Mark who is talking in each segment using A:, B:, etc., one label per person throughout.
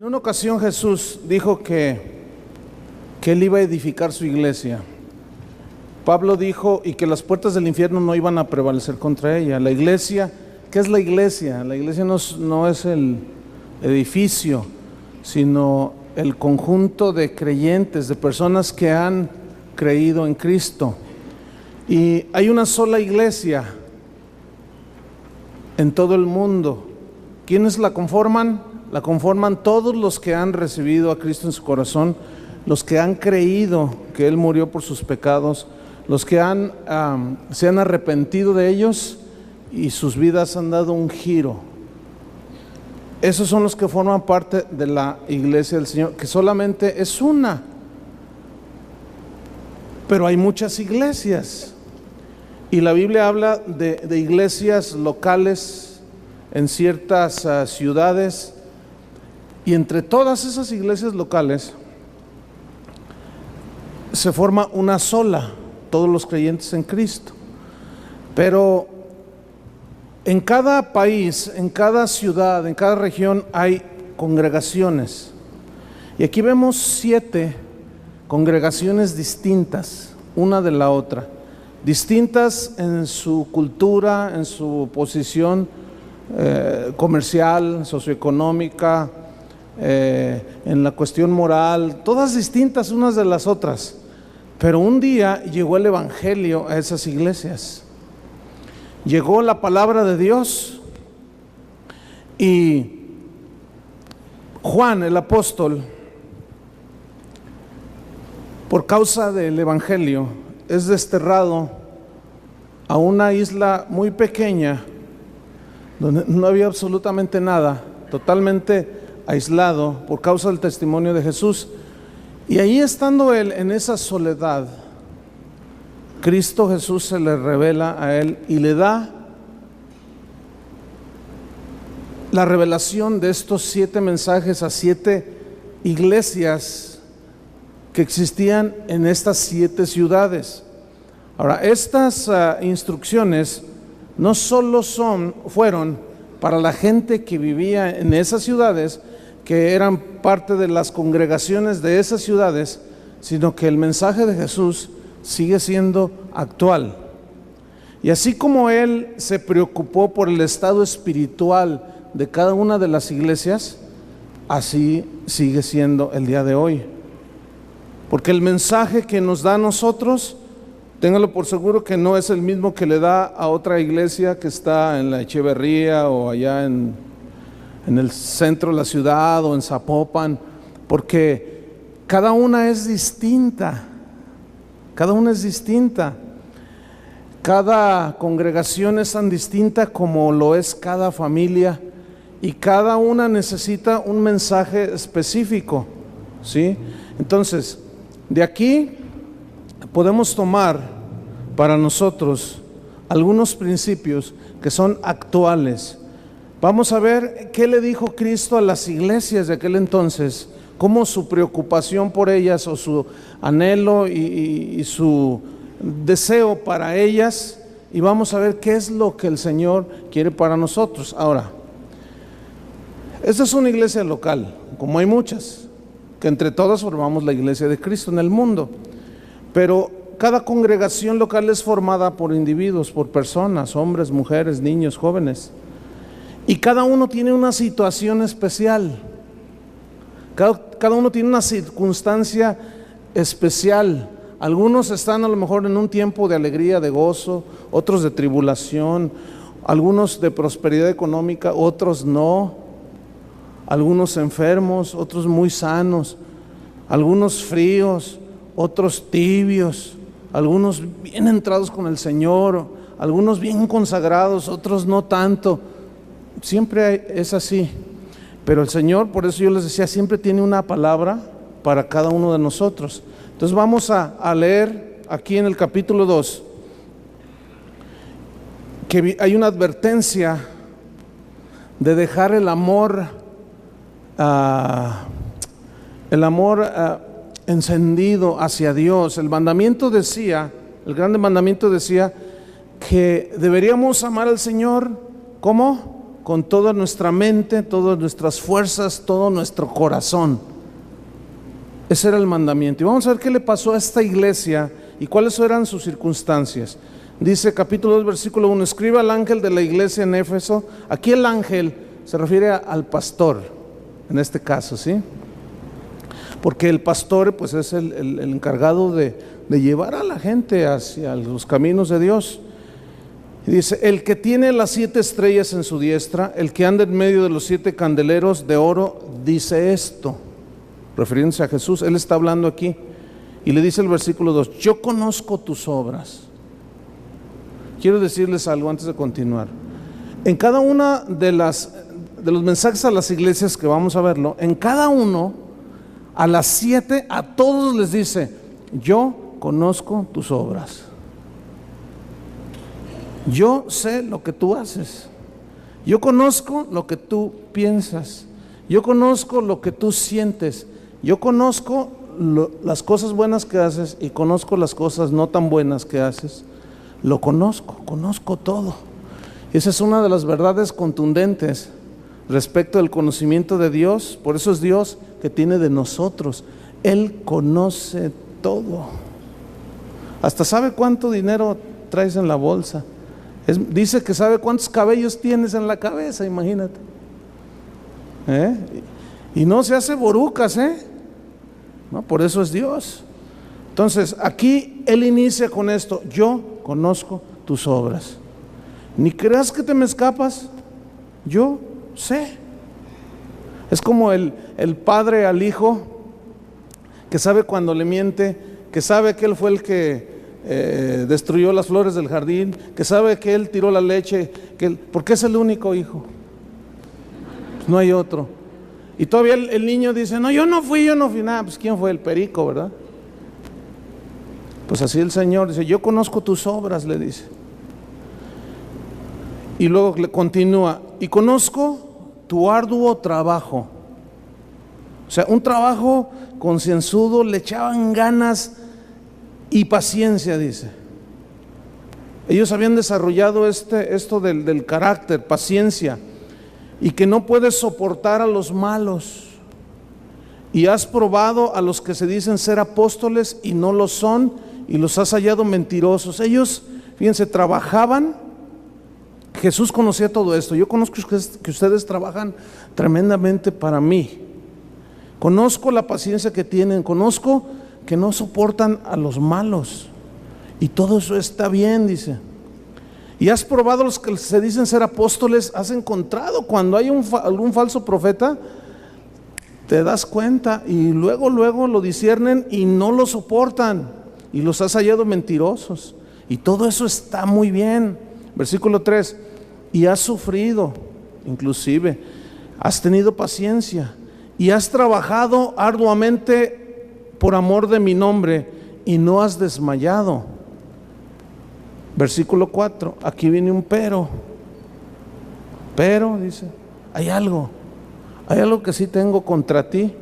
A: En una ocasión Jesús dijo que Él iba a edificar su iglesia. Pablo dijo y que las puertas del infierno no iban a prevalecer contra ella. La iglesia, ¿qué es la iglesia? La iglesia no es el edificio, sino el conjunto de creyentes, de personas que han creído en Cristo. Y hay una sola iglesia en todo el mundo. ¿Quiénes la conforman? La conforman todos los que han recibido a Cristo en su corazón, los que han creído que Él murió por sus pecados, los que se han arrepentido de ellos y sus vidas han dado un giro. Esos son los que forman parte de la iglesia del Señor, que solamente es una. Pero hay muchas iglesias. Y la Biblia habla de iglesias locales en ciertas ciudades. Y entre todas esas iglesias locales se forma una sola, todos los creyentes en Cristo. Pero en cada país, en cada ciudad, en cada región hay congregaciones. Y aquí vemos 7 congregaciones distintas, una de la otra. Distintas en su cultura, en su posición comercial, socioeconómica, en la cuestión moral, todas distintas unas de las otras. Pero un día llegó el evangelio a esas iglesias, llegó la palabra de Dios, y Juan el apóstol, por causa del evangelio, es desterrado a una isla muy pequeña donde no había absolutamente nada, totalmente aislado por causa del testimonio de Jesús. Y ahí, estando él en esa soledad, Cristo Jesús se le revela a él y le da la revelación de estos 7 mensajes a 7 iglesias que existían en estas 7 ciudades. Ahora, estas instrucciones no solo fueron para la gente que vivía en esas ciudades, que eran parte de las congregaciones de esas ciudades, sino que el mensaje de Jesús sigue siendo actual. Y así como Él se preocupó por el estado espiritual de cada una de las iglesias, así sigue siendo el día de hoy. Porque el mensaje que nos da a nosotros, téngalo por seguro que no es el mismo que le da a otra iglesia que está en la Echeverría o allá en el centro de la ciudad o en Zapopan, porque cada una es distinta. Cada una es distinta. Cada congregación es tan distinta como lo es cada familia, y cada una necesita un mensaje específico, ¿sí? Entonces, de aquí podemos tomar para nosotros algunos principios que son actuales. Vamos a ver qué le dijo Cristo a las iglesias de aquel entonces, cómo su preocupación por ellas, o su anhelo y su deseo para ellas, y vamos a ver qué es lo que el Señor quiere para nosotros. Ahora, esta es una iglesia local, como hay muchas, que entre todas formamos la iglesia de Cristo en el mundo, pero cada congregación local es formada por individuos, por personas, hombres, mujeres, niños, jóvenes. Y cada uno tiene una situación especial. Cada uno tiene una circunstancia especial. Algunos están a lo mejor en un tiempo de alegría, de gozo, otros de tribulación, algunos de prosperidad económica, otros no. Algunos enfermos, otros muy sanos, algunos fríos, otros tibios, algunos bien entrados con el Señor, algunos bien consagrados, otros no tanto. Siempre es así, pero el Señor, por eso yo les decía, siempre tiene una palabra para cada uno de nosotros. Entonces vamos a leer aquí en el capítulo 2, que hay una advertencia de dejar el amor encendido hacia Dios. El mandamiento decía, el grande mandamiento decía que deberíamos amar al Señor, ¿cómo? con toda nuestra mente, todas nuestras fuerzas, todo nuestro corazón. Ese era el mandamiento. Y vamos a ver qué le pasó a esta iglesia y cuáles eran sus circunstancias. Dice capítulo 2 versículo 1: escribe al ángel de la iglesia en Éfeso. Aquí el ángel se refiere al pastor, en este caso, ¿sí? Porque el pastor pues es el encargado de llevar a la gente hacia los caminos de Dios. Y dice: el que tiene las 7 estrellas en su diestra, el que anda en medio de los 7 candeleros de oro, dice esto, refiriéndose a Jesús. Él está hablando aquí y le dice el versículo 2: yo conozco tus obras. Quiero decirles algo antes de continuar. En cada una de los mensajes a las iglesias que vamos a verlo, en cada uno, a las 7, a todos les dice: yo conozco tus obras. Yo sé lo que tú haces. Yo conozco lo que tú piensas. Yo conozco lo que tú sientes. Yo conozco las cosas buenas que haces y conozco las cosas no tan buenas que haces. Lo conozco todo. Esa es una de las verdades contundentes respecto al conocimiento de Dios. Por eso es Dios que tiene de nosotros. Él conoce todo. Hasta sabe cuánto dinero traes en la bolsa. Dice que sabe cuántos cabellos tienes en la cabeza, imagínate. Y no se hace borucas, no, por eso es Dios. Entonces aquí Él inicia con esto: yo conozco tus obras. Ni creas que te me escapas, yo sé. Es como el padre al hijo, que sabe cuando le miente, que sabe que él fue el que destruyó las flores del jardín, que sabe que él tiró la leche, porque es el único hijo, pues no hay otro. Y todavía el niño dice: no, yo no fui. Nada, pues ¿quién fue? El perico, ¿verdad? Pues así el Señor dice: yo conozco tus obras, le dice. Y luego le continúa: y conozco tu arduo trabajo. O sea, un trabajo concienzudo, le echaban ganas y paciencia, dice. Ellos habían desarrollado esto del carácter, paciencia, y que no puedes soportar a los malos. Y has probado a los que se dicen ser apóstoles y no lo son, y los has hallado mentirosos. Ellos, fíjense, trabajaban. Jesús conocía todo esto. Yo conozco que ustedes trabajan tremendamente para mí. Conozco la paciencia que tienen, conozco que no soportan a los malos, y todo eso está bien, dice. Y has probado a los que se dicen ser apóstoles. Has encontrado cuando hay algún falso profeta, te das cuenta, y luego lo disciernen y no lo soportan, y los has hallado mentirosos, y todo eso está muy bien. Versículo 3: y has sufrido, inclusive has tenido paciencia, y has trabajado arduamente por amor de mi nombre, y no has desmayado. Versículo 4, aquí viene un pero, dice, hay algo que sí tengo contra ti.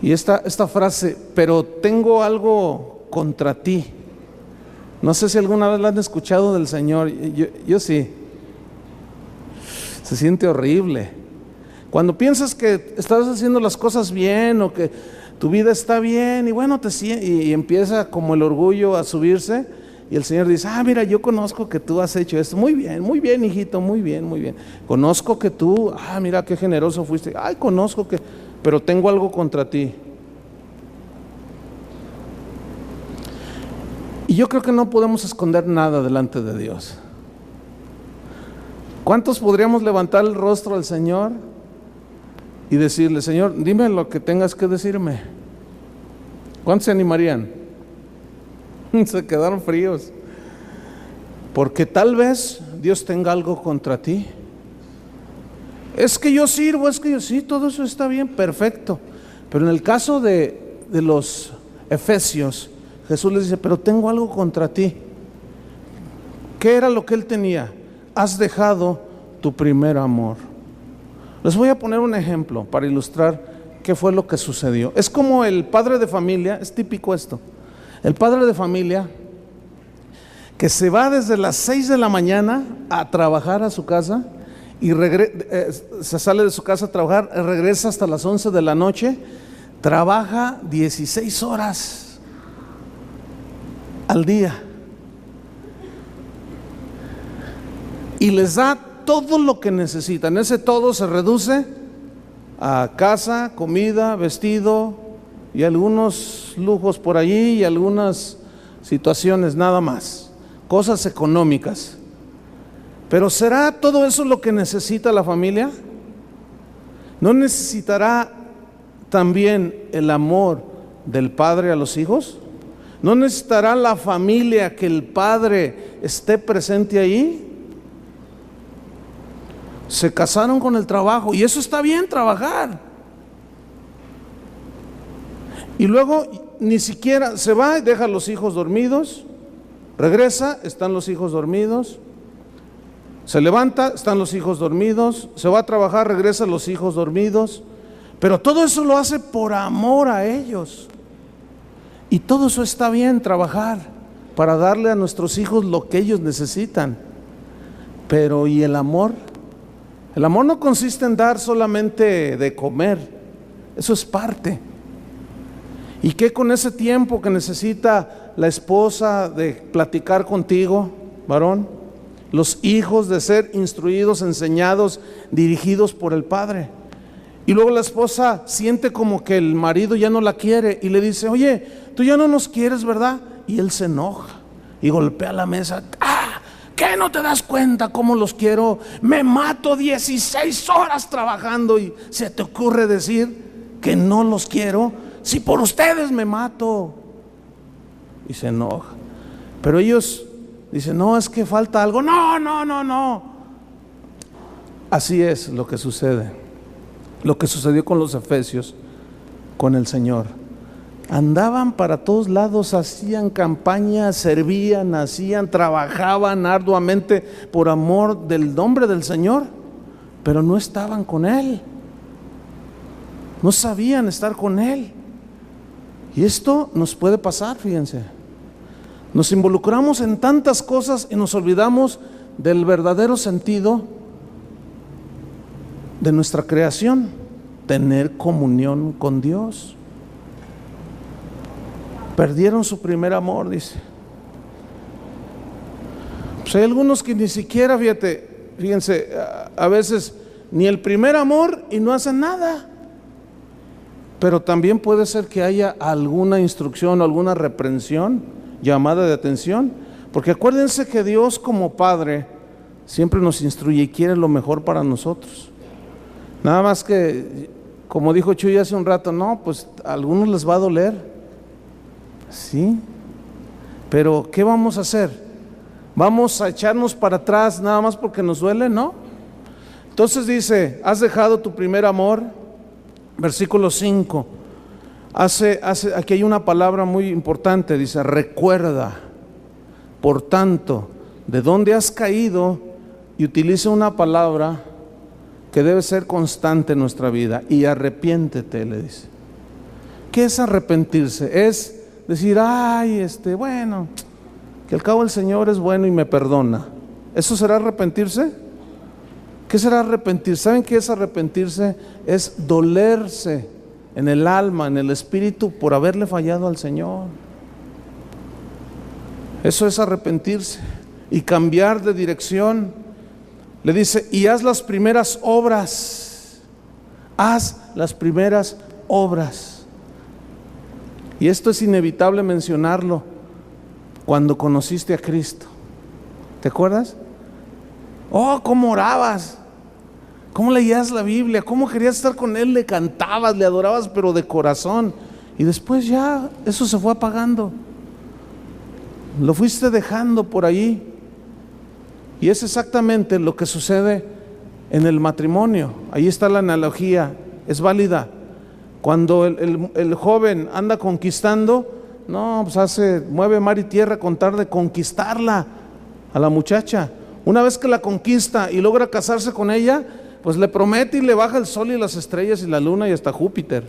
A: Y esta frase, pero tengo algo contra ti, no sé si alguna vez la han escuchado del Señor. Yo sí. Se siente horrible cuando piensas que estás haciendo las cosas bien, o que tu vida está bien, y bueno, y empieza como el orgullo a subirse, y el Señor dice: mira, yo conozco que tú has hecho esto, muy bien, hijito, muy bien, conozco que tú, mira qué generoso fuiste, conozco que, pero tengo algo contra ti. Y yo creo que no podemos esconder nada delante de Dios. ¿Cuántos podríamos levantar el rostro al Señor y decirle: Señor, dime lo que tengas que decirme? ¿Cuántos se animarían? Se quedaron fríos, porque tal vez Dios tenga algo contra ti. Es que yo sirvo, sí, todo eso está bien, perfecto. Pero en el caso de los efesios, Jesús les dice: pero tengo algo contra ti. ¿Qué era lo que él tenía? Has dejado tu primer amor. Les voy a poner un ejemplo para ilustrar qué fue lo que sucedió. Es como el padre de familia, es típico esto. El padre de familia que se va desde las 6 de la mañana a trabajar a su casa, y se sale de su casa a trabajar, regresa hasta las 11 de la noche, trabaja 16 horas al día y les da todo lo que necesitan. Ese todo se reduce a casa, comida, vestido y algunos lujos por allí y algunas situaciones nada más, cosas económicas. Pero ¿será todo eso lo que necesita la familia? ¿No necesitará también el amor del padre a los hijos? ¿No necesitará la familia que el padre esté presente ahí? Se casaron con el trabajo y eso está bien, trabajar. Y luego ni siquiera se va y deja a los hijos dormidos, regresa, están los hijos dormidos, se levanta, están los hijos dormidos, se va a trabajar, regresa, los hijos dormidos, pero todo eso lo hace por amor a ellos. Y todo eso está bien, trabajar para darle a nuestros hijos lo que ellos necesitan. Pero ¿y el amor? El amor no consiste en dar solamente de comer, eso es parte. ¿Y qué con ese tiempo que necesita la esposa de platicar contigo, varón? Los hijos de ser instruidos, enseñados, dirigidos por el padre. Y luego la esposa siente como que el marido ya no la quiere y le dice: oye, tú ya no nos quieres, ¿verdad? Y él se enoja y golpea la mesa. ¿Qué no te das cuenta cómo los quiero? Me mato 16 horas trabajando y se te ocurre decir que no los quiero. Si por ustedes me mato. Y se enoja. Pero ellos dicen: no, es que falta algo. No. Así es lo que sucede. Lo que sucedió con los efesios, con el Señor. Andaban para todos lados, hacían campaña, servían, trabajaban arduamente por amor del nombre del Señor, pero no estaban con Él. No sabían estar con Él. Y esto nos puede pasar, fíjense. Nos involucramos en tantas cosas y nos olvidamos del verdadero sentido de nuestra creación, tener comunión con Dios. Perdieron su primer amor, dice. Pues hay algunos que ni siquiera, fíjense, a veces ni el primer amor y no hacen nada. Pero también puede ser que haya alguna instrucción o alguna reprensión, llamada de atención, porque acuérdense que Dios como Padre siempre nos instruye y quiere lo mejor para nosotros. Nada más que, como dijo Chuy hace un rato, no, pues a algunos les va a doler, sí, pero ¿qué vamos a hacer? ¿Vamos a echarnos para atrás nada más porque nos duele? No. Entonces dice: has dejado tu primer amor. Versículo 5, aquí hay una palabra muy importante, dice: recuerda, por tanto, de dónde has caído, y utiliza una palabra que debe ser constante en nuestra vida, y arrepiéntete, le dice. ¿Qué es arrepentirse? Es decir: bueno, que al cabo el Señor es bueno y me perdona. ¿Eso será arrepentirse? ¿Qué será arrepentirse? ¿Saben qué es arrepentirse? Es dolerse en el alma, en el espíritu, por haberle fallado al Señor. Eso es arrepentirse y cambiar de dirección. Le dice: y haz las primeras obras. Haz las primeras obras. Y esto es inevitable mencionarlo cuando conociste a Cristo. ¿Te acuerdas? Oh, cómo orabas, cómo leías la Biblia, cómo querías estar con Él, le cantabas, le adorabas, pero de corazón. Y después ya eso se fue apagando, lo fuiste dejando por ahí. Y es exactamente lo que sucede en el matrimonio. Ahí está la analogía, es válida. Cuando el joven anda conquistando, no, pues mueve mar y tierra con tal de conquistarla a la muchacha. Una vez que la conquista y logra casarse con ella, pues le promete y le baja el sol y las estrellas y la luna y hasta Júpiter.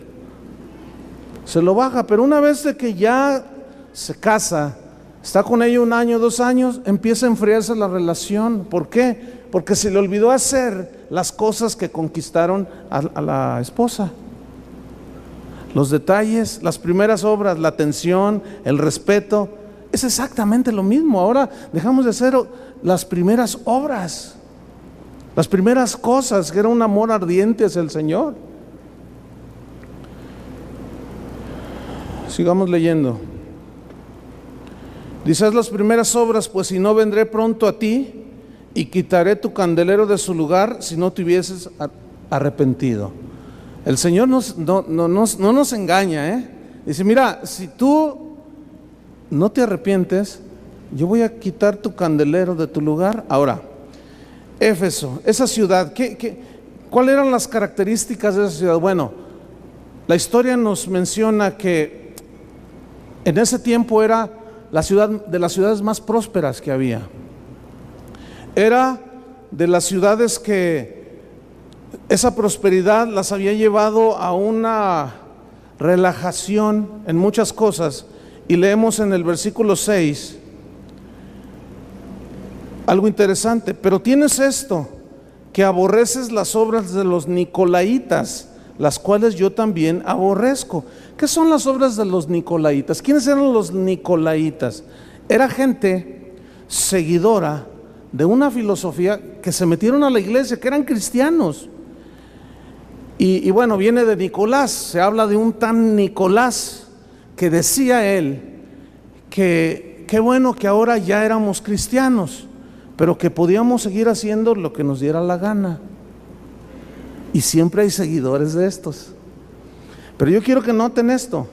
A: Se lo baja, pero una vez de que ya se casa Está con ella 1 año, 2 años, empieza a enfriarse la relación. ¿Por qué? Porque se le olvidó hacer las cosas que conquistaron a la esposa. Los detalles, las primeras obras, la atención, el respeto, es exactamente lo mismo. Ahora dejamos de hacer las primeras obras, las primeras cosas, que era un amor ardiente hacia el Señor. Sigamos leyendo. Dice: haz las primeras obras, pues si no, vendré pronto a ti y quitaré tu candelero de su lugar si no te hubieses arrepentido. El Señor no nos engaña, Dice: mira, si tú no te arrepientes, yo voy a quitar tu candelero de tu lugar. Ahora, Éfeso, esa ciudad, ¿cuáles eran las características de esa ciudad? Bueno, la historia nos menciona que en ese tiempo era la ciudad de las ciudades más prósperas que había. Era de las ciudades que esa prosperidad las había llevado a una relajación en muchas cosas. Y leemos en el versículo 6 algo interesante: pero tienes esto, que aborreces las obras de los nicolaitas, las cuales yo también aborrezco. ¿Qué son las obras de los nicolaitas? ¿Quiénes eran los nicolaitas? Era gente seguidora de una filosofía que se metieron a la iglesia, que eran cristianos. Y bueno, viene de Nicolás. Se habla de un tan Nicolás que decía él que qué bueno que ahora ya éramos cristianos, pero que podíamos seguir haciendo lo que nos diera la gana. Y siempre hay seguidores de estos. Pero yo quiero que noten esto: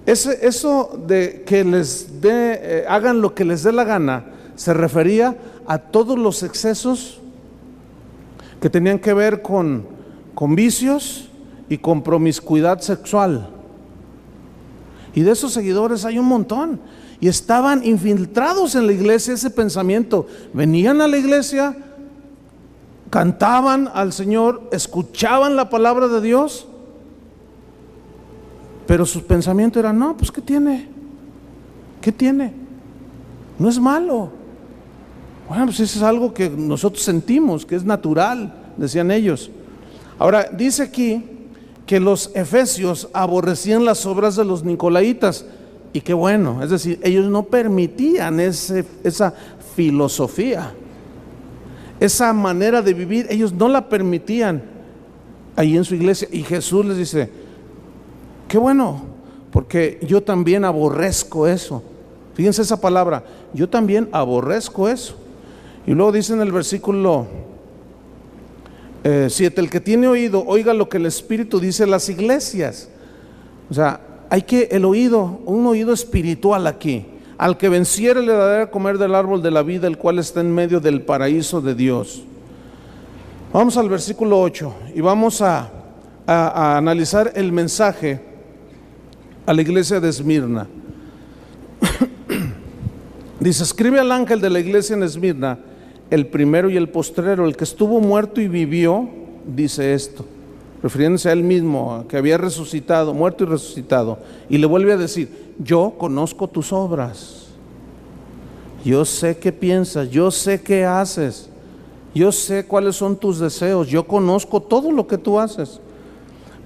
A: eso de que hagan lo que les dé la gana, se refería a todos los excesos que tenían que ver con vicios y con promiscuidad sexual. Y de esos seguidores hay un montón, y estaban infiltrados en la iglesia ese pensamiento. Venían a la iglesia, cantaban al Señor, escuchaban la palabra de Dios, pero su pensamiento era: no, pues ¿qué tiene? ¿Qué tiene? No es malo. Bueno, pues eso es algo que nosotros sentimos, que es natural, decían ellos. Ahora, dice aquí que los efesios aborrecían las obras de los nicolaitas, y qué bueno, es decir, ellos no permitían esa filosofía, esa manera de vivir, ellos no la permitían ahí en su iglesia. Y Jesús les dice: qué bueno, porque yo también aborrezco eso. Fíjense esa palabra: yo también aborrezco eso. Y luego dice en el versículo 7: el que tiene oído, oiga lo que el Espíritu dice a las iglesias. O sea, hay un oído espiritual aquí. Al que venciere le daré a comer del árbol de la vida, el cual está en medio del paraíso de Dios. Vamos al versículo 8 y vamos a analizar el mensaje a la iglesia de Esmirna. Dice: escribe al ángel de la iglesia en Esmirna, el primero y el postrero, el que estuvo muerto y vivió, dice esto, refiriéndose a él mismo, que había resucitado, muerto y resucitado. Y le vuelve a decir: yo conozco tus obras, yo sé qué piensas, yo sé qué haces, yo sé cuáles son tus deseos, yo conozco todo lo que tú haces.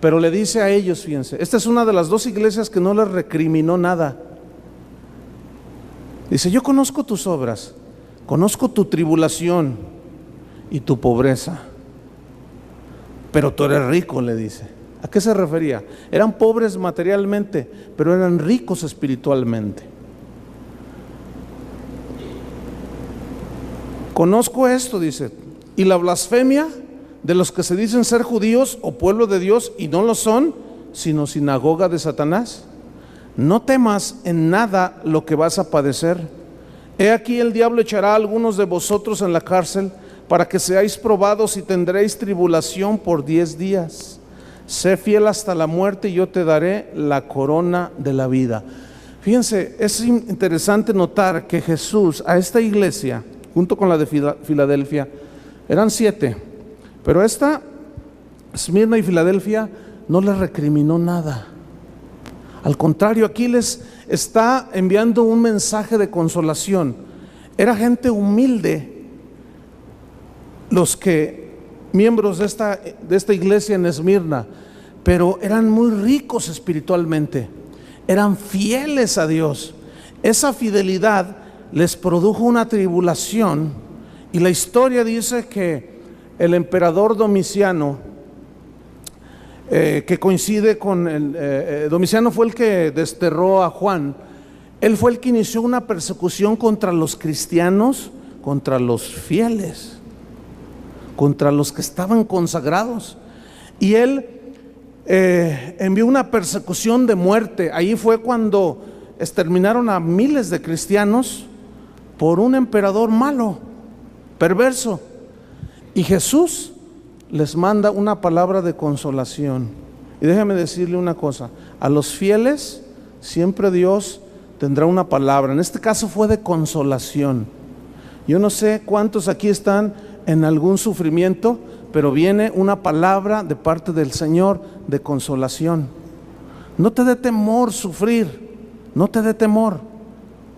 A: Pero le dice a ellos, fíjense, esta es una de las 2 iglesias que no les recriminó nada. Dice: yo conozco tus obras, conozco tu tribulación y tu pobreza, pero tú eres rico, le dice. ¿A qué se refería? Eran pobres materialmente, pero eran ricos espiritualmente. Conozco esto, dice, y la blasfemia de los que se dicen ser judíos o pueblo de Dios y no lo son, sino sinagoga de Satanás. No temas en nada lo que vas a padecer. He aquí el diablo echará a algunos de vosotros en la cárcel para que seáis probados y tendréis tribulación por 10 días. Sé fiel hasta la muerte y yo te daré la corona de la vida. Fíjense, es interesante notar que Jesús a esta iglesia, junto con la de Filadelfia, eran 7, pero esta, Esmirna y Filadelfia, no les recriminó nada. Al contrario, aquí les está enviando un mensaje de consolación. Era gente humilde los que miembros de esta iglesia en Esmirna, pero eran muy ricos espiritualmente, eran fieles a Dios. Esa fidelidad les produjo una tribulación, y la historia dice que el emperador Domiciano, que coincide con Domiciano fue el que desterró a Juan. Él fue el que inició una persecución contra los cristianos, contra los fieles, contra los que estaban consagrados, y él envió una persecución de muerte. Ahí fue cuando exterminaron a miles de cristianos por un emperador malo, perverso. Y Jesús les manda una palabra de consolación. Y déjeme decirle una cosa: a los fieles siempre Dios tendrá una palabra. En este caso fue de consolación. Yo no sé cuántos aquí están en algún sufrimiento, pero viene una palabra de parte del Señor de consolación. No te dé temor sufrir, no te dé temor.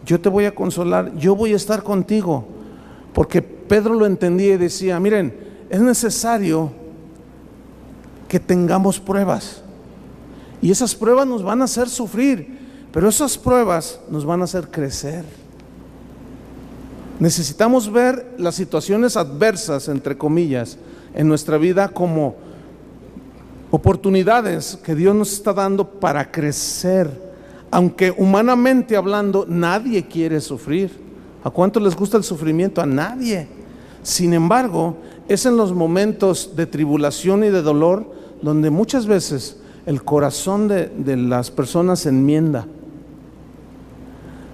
A: Yo te voy a consolar, yo voy a estar contigo. Porque Pedro lo entendía y decía: miren, es necesario que tengamos pruebas, y esas pruebas nos van a hacer sufrir, pero esas pruebas nos van a hacer crecer. Necesitamos ver las situaciones adversas, entre comillas, en nuestra vida como oportunidades que Dios nos está dando para crecer. Aunque humanamente hablando nadie quiere sufrir. ¿A cuánto les gusta el sufrimiento? A nadie. Sin embargo, es en los momentos de tribulación y de dolor donde muchas veces el corazón de las personas se enmienda,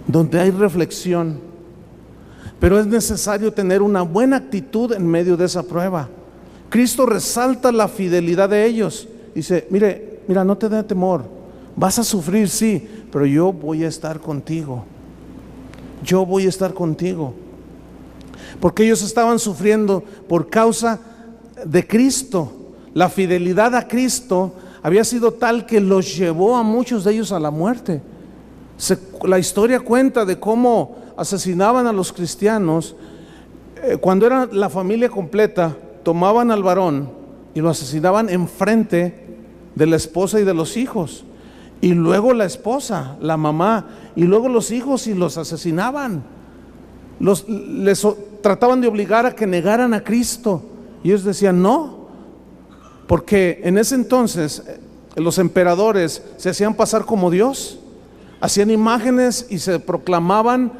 A: donde hay reflexión. Pero es necesario tener una buena actitud en medio de esa prueba. Cristo resalta la fidelidad de ellos. Dice: mira, no te dé temor, vas a sufrir, sí, pero yo voy a estar contigo. Yo voy a estar contigo. Porque ellos estaban sufriendo por causa de Cristo. La fidelidad a Cristo había sido tal que los llevó a muchos de ellos a la muerte. La historia cuenta de cómo asesinaban a los cristianos. Cuando era la familia completa, tomaban al varón y lo asesinaban enfrente de la esposa y de los hijos, y luego la esposa, la mamá, y luego los hijos, y los asesinaban. Les trataban de obligar a que negaran a Cristo, y ellos decían no, porque en ese entonces los emperadores se hacían pasar como Dios, hacían imágenes y se proclamaban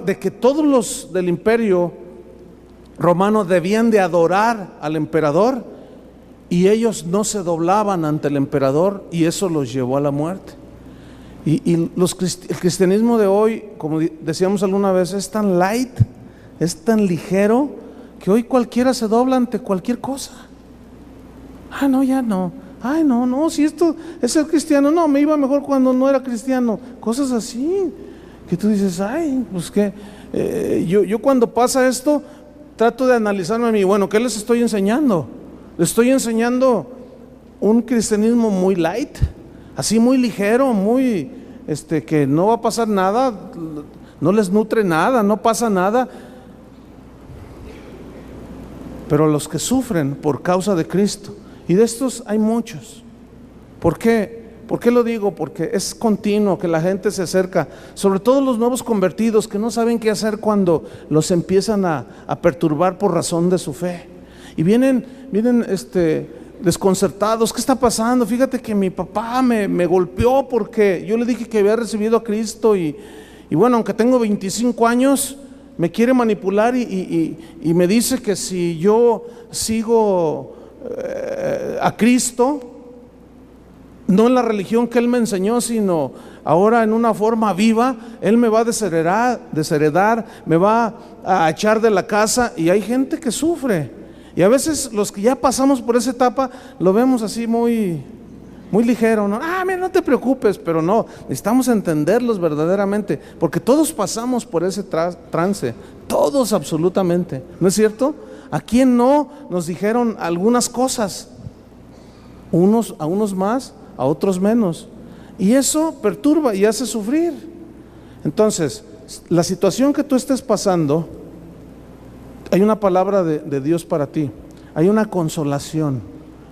A: de que todos los del imperio romano debían de adorar al emperador, y ellos no se doblaban ante el emperador, y eso los llevó a la muerte. El cristianismo de hoy, como decíamos alguna vez, es tan light, es tan ligero, que hoy cualquiera se dobla ante cualquier cosa. Ah, no, ya no. Ay, no, si esto es ser cristiano, no, me iba mejor cuando no era cristiano. Cosas así, que tú dices: ay, pues que yo cuando pasa esto, trato de analizarme a mí. Bueno, ¿qué les estoy enseñando? Les estoy enseñando un cristianismo muy light, así muy ligero, muy que no va a pasar nada, no les nutre nada, no pasa nada. Pero los que sufren por causa de Cristo, y de estos hay muchos. ¿Por qué? ¿Por qué lo digo? Porque es continuo que la gente se acerca, sobre todo los nuevos convertidos, que no saben qué hacer cuando los empiezan a perturbar por razón de su fe. Y vienen desconcertados. ¿Qué está pasando? Fíjate que mi papá me golpeó porque yo le dije que había recibido a Cristo, y bueno, aunque tengo 25 años, me quiere manipular y me dice que si yo sigo a Cristo, no en la religión que Él me enseñó, sino ahora en una forma viva, Él me va a desheredar, me va a echar de la casa. Y hay gente que sufre. Y a veces los que ya pasamos por esa etapa lo vemos así muy ligero, ¿no? Mira, no te preocupes, pero no, necesitamos entenderlos verdaderamente, porque todos pasamos por ese trance, todos absolutamente, ¿no es cierto? ¿A quién no nos dijeron algunas cosas? A unos más, a otros menos. Y eso perturba y hace sufrir. Entonces, la situación que tú estés pasando, hay una palabra de Dios para ti. Hay una consolación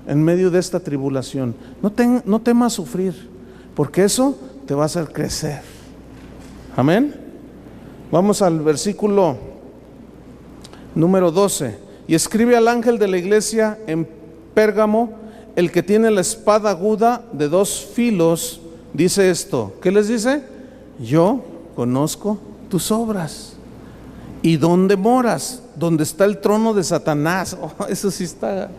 A: en medio de esta tribulación. No temas sufrir, porque eso te va a hacer crecer. Amén. Vamos al versículo número 12. Y escribe al ángel de la iglesia en Pérgamo, el que tiene la espada aguda de 2 filos, dice esto. ¿Qué les dice? Yo conozco tus obras y dónde moras, donde está el trono de Satanás. Oh, eso sí está.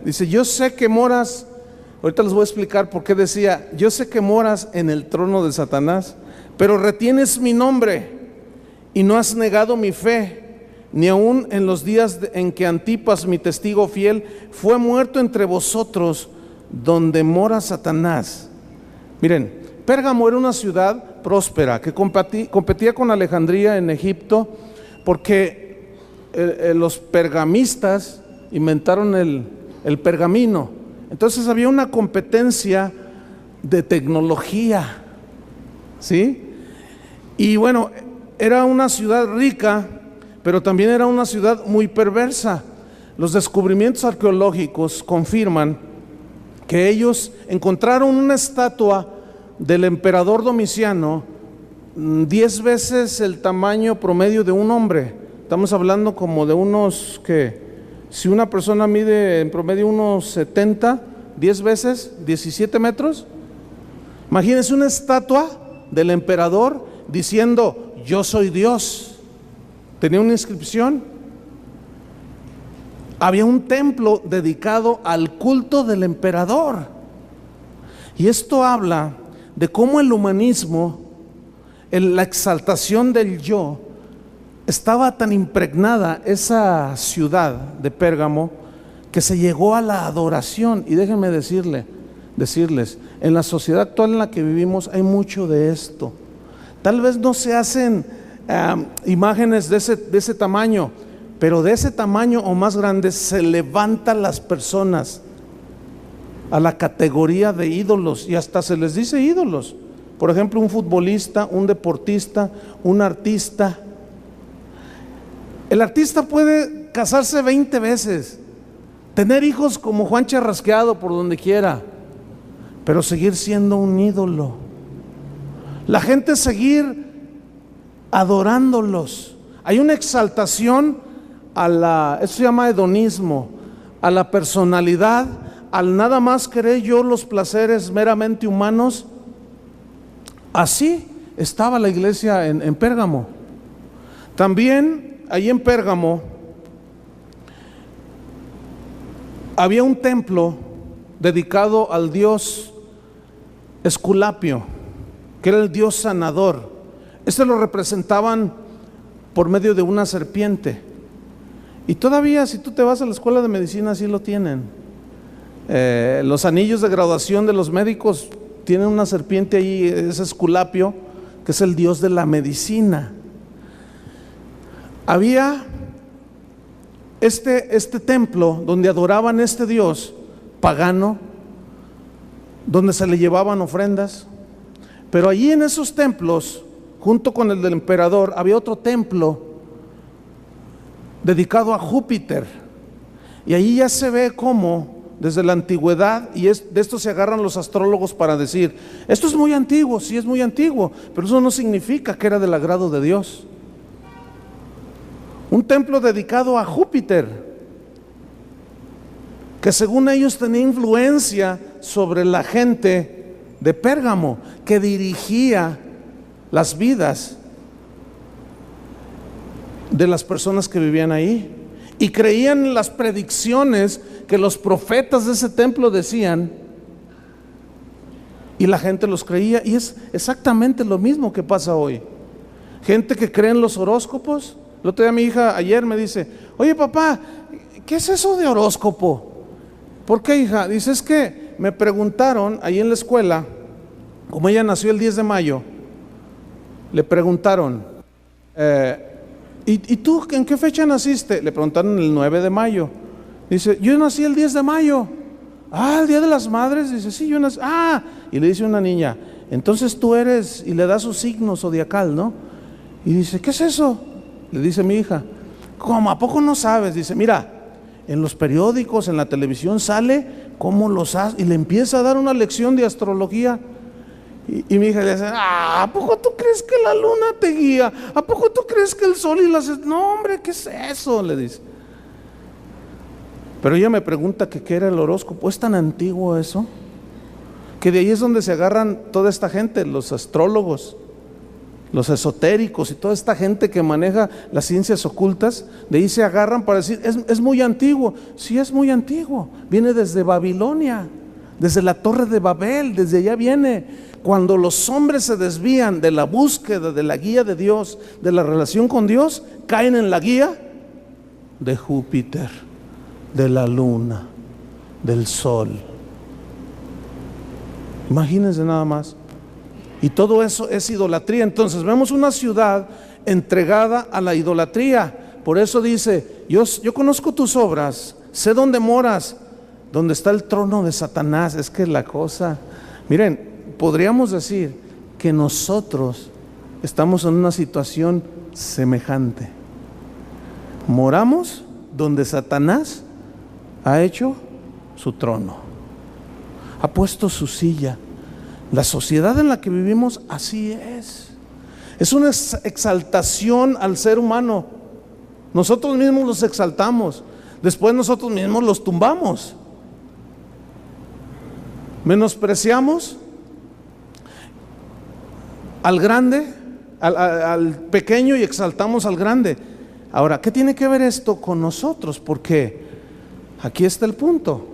A: Dice, yo sé que moras. Ahorita les voy a explicar por qué decía, yo sé que moras en el trono de Satanás, pero retienes mi nombre y no has negado mi fe, ni aun en los días en que Antipas, mi testigo fiel, fue muerto entre vosotros, donde mora Satanás. Miren, Pérgamo era una ciudad próspera que competía con Alejandría en Egipto, porque los pergamistas inventaron el pergamino. Entonces había una competencia de tecnología, ¿sí? Y bueno, era una ciudad rica, pero también era una ciudad muy perversa. Los descubrimientos arqueológicos confirman que ellos encontraron una estatua del emperador Domiciano 10 veces el tamaño promedio de un hombre. Estamos hablando como de unos, que si una persona mide en promedio unos 70, 10 veces, 17 metros. Imagínense una estatua del emperador diciendo, yo soy Dios. Tenía una inscripción. Había un templo dedicado al culto del emperador. Y esto habla de cómo el humanismo, la exaltación del yo, estaba tan impregnada esa ciudad de Pérgamo, que se llegó a la adoración. Y déjenme decirles, en la sociedad actual en la que vivimos hay mucho de esto. Tal vez no se hacen imágenes de ese tamaño, pero de ese tamaño o más grande se levantan las personas a la categoría de ídolos, y hasta se les dice ídolos. Por ejemplo, un futbolista, un deportista, un artista. El artista puede casarse 20 veces, tener hijos como Juan Charrasqueado por donde quiera, pero seguir siendo un ídolo. La gente seguir adorándolos. Hay una exaltación eso se llama hedonismo, a la personalidad, al nada más querer yo los placeres meramente humanos. Así estaba la iglesia en Pérgamo. También ahí en Pérgamo había un templo dedicado al dios Esculapio, que era el dios sanador. Este lo representaban por medio de una serpiente. Y todavía, si tú te vas a la escuela de medicina, así lo tienen. Los anillos de graduación de los médicos tienen una serpiente ahí, es Esculapio, que es el dios de la medicina. Había este templo donde adoraban este dios pagano, donde se le llevaban ofrendas. Pero allí en esos templos, junto con el del emperador, había otro templo dedicado a Júpiter. Y ahí ya se ve cómo desde la antigüedad, y de esto se agarran los astrólogos para decir, esto es muy antiguo, sí es muy antiguo, pero eso no significa que era del agrado de Dios. Un templo dedicado a Júpiter, que según ellos tenía influencia sobre la gente de Pérgamo, que dirigía las vidas de las personas que vivían ahí, y creían en las predicciones que los profetas de ese templo decían, y la gente los creía. Y es exactamente lo mismo que pasa hoy. Gente que cree en los horóscopos. El otro día mi hija ayer me dice, oye papá, ¿qué es eso de horóscopo? ¿Por qué, hija? Dice, es que me preguntaron ahí en la escuela, como ella nació el 10 de mayo, le preguntaron, ¿y tú en qué fecha naciste? Le preguntaron el 9 de mayo. Dice, yo nací el 10 de mayo. Ah, el Día de las Madres. Dice, sí, yo nací. Ah, y le dice una niña, entonces tú eres, y le da su signo zodiacal, ¿no? Y dice, ¿qué es eso? Le dice mi hija, ¿cómo? ¿A poco no sabes? Dice, mira, en los periódicos, en la televisión sale cómo los hace, y le empieza a dar una lección de astrología. Y mi hija le dice, ¿a poco tú crees que la luna te guía? ¿A poco tú crees que el sol y las... No, hombre, ¿qué es eso? Le dice. Pero ella me pregunta que qué era el horóscopo. ¿Es tan antiguo eso? Que de ahí es donde se agarran toda esta gente, los astrólogos, los esotéricos y toda esta gente que maneja las ciencias ocultas. De ahí se agarran para decir, es muy antiguo. Sí, es muy antiguo. Viene desde Babilonia, desde la Torre de Babel, desde allá viene. Cuando los hombres se desvían de la búsqueda, de la guía de Dios, de la relación con Dios, caen en la guía de Júpiter, de la luna, del sol. Imagínense nada más. Y todo eso es idolatría. Entonces vemos una ciudad entregada a la idolatría. Por eso dice, yo conozco tus obras, sé dónde moras, donde está el trono de Satanás. Es que la cosa, miren, podríamos decir que nosotros estamos en una situación semejante. Moramos donde Satanás ha hecho su trono, ha puesto su silla. La sociedad en la que vivimos así es una exaltación al ser humano. Nosotros mismos los exaltamos, después nosotros mismos los tumbamos, menospreciamos al grande, al pequeño, y exaltamos al grande. Ahora, ¿qué tiene que ver esto con nosotros? Porque aquí está el punto.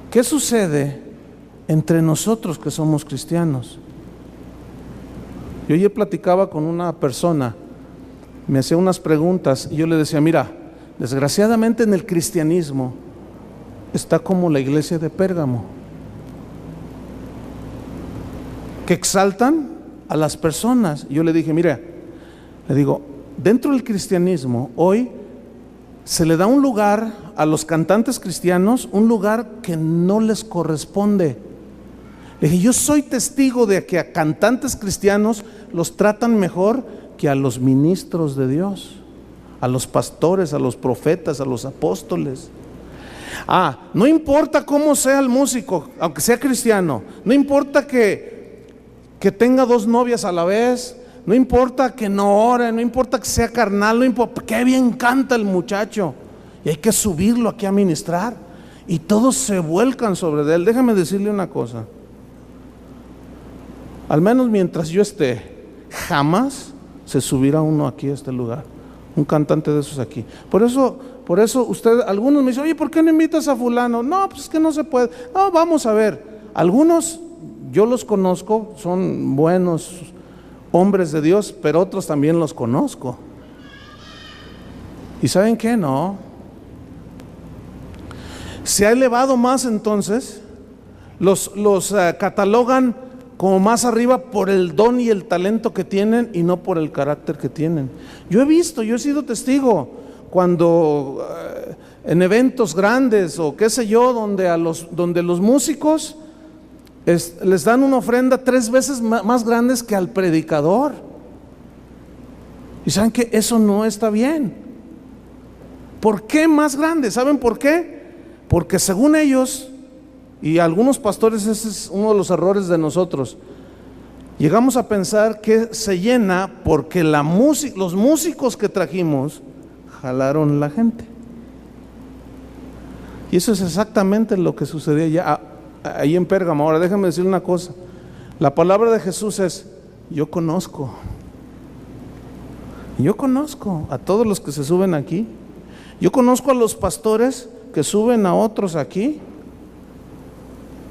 A: ¿Qué sucede entre nosotros que somos cristianos? Yo ayer platicaba con una persona, me hacía unas preguntas y yo le decía, mira, desgraciadamente en el cristianismo está como la iglesia de Pérgamo, que exaltan a las personas. Y yo le dije, mira, le digo, dentro del cristianismo hoy se le da un lugar a los cantantes cristianos, un lugar que no les corresponde. Le dije, yo soy testigo de que a cantantes cristianos los tratan mejor que a los ministros de Dios, a los pastores, a los profetas, a los apóstoles. No importa cómo sea el músico, aunque sea cristiano, no importa que tenga 2 novias a la vez, no importa que no ore, no importa que sea carnal, no importa, qué bien canta el muchacho, y hay que subirlo aquí a ministrar, y todos se vuelcan sobre él. Déjame decirle una cosa, al menos mientras yo esté, jamás se subirá uno aquí a este lugar, un cantante de esos aquí. Por eso usted, algunos me dicen, oye, ¿por qué no invitas a fulano? No, pues es que no se puede. No, vamos a ver, algunos yo los conozco, son buenos hombres de Dios, pero otros también los conozco. ¿Y saben qué? No. Se ha elevado más entonces, los catalogan como más arriba por el don y el talento que tienen y no por el carácter que tienen. Yo he sido testigo cuando en eventos grandes o qué sé yo, donde los músicos les dan una ofrenda 3 veces más grandes que al predicador. Y saben que eso no está bien. ¿Por qué más grande? ¿Saben por qué? Porque según ellos y algunos pastores, ese es uno de los errores de nosotros, llegamos a pensar que se llena porque los músicos que trajimos jalaron la gente. Y eso es exactamente lo que sucedía allá ahí en Pérgamo. Ahora déjame decir una cosa, la palabra de Jesús es, yo conozco a todos los que se suben aquí, yo conozco a los pastores que suben a otros aquí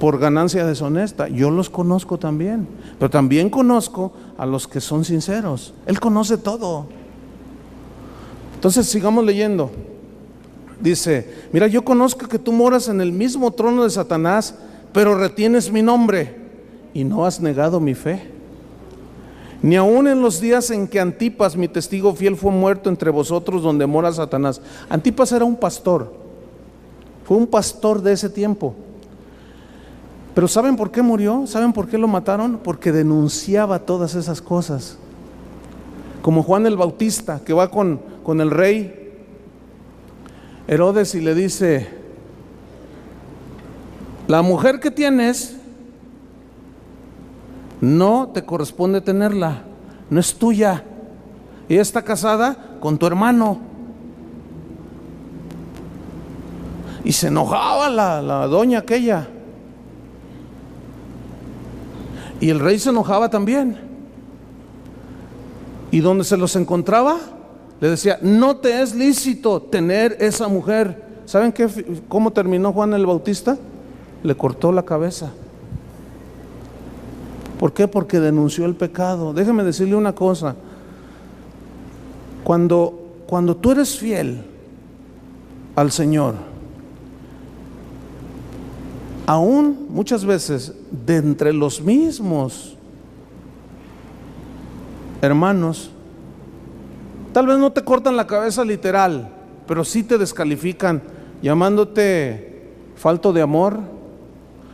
A: por ganancia deshonesta, yo los conozco también, pero también conozco a los que son sinceros. Él conoce todo. Entonces sigamos leyendo. Dice, mira, yo conozco que tú moras en el mismo trono de Satanás, pero retienes mi nombre y no has negado mi fe, ni aun en los días en que Antipas, mi testigo fiel, fue muerto entre vosotros donde mora Satanás. Antipas era un pastor Fue un pastor de ese tiempo. Pero ¿saben por qué murió? ¿Saben por qué lo mataron? Porque denunciaba todas esas cosas. Como Juan el Bautista, que va con el rey Herodes y le dice: la mujer que tienes no te corresponde tenerla, no es tuya. Ella está casada con tu hermano. Y se enojaba la doña aquella. Y el rey se enojaba también. Y donde se los encontraba, le decía: no te es lícito tener esa mujer. ¿Saben cómo terminó Juan el Bautista? Le cortó la cabeza. ¿Por qué? Porque denunció el pecado. Déjeme decirle una cosa. Cuando tú eres fiel al Señor, aún muchas veces de entre los mismos hermanos, tal vez no te cortan la cabeza literal, pero sí te descalifican, llamándote falto de amor,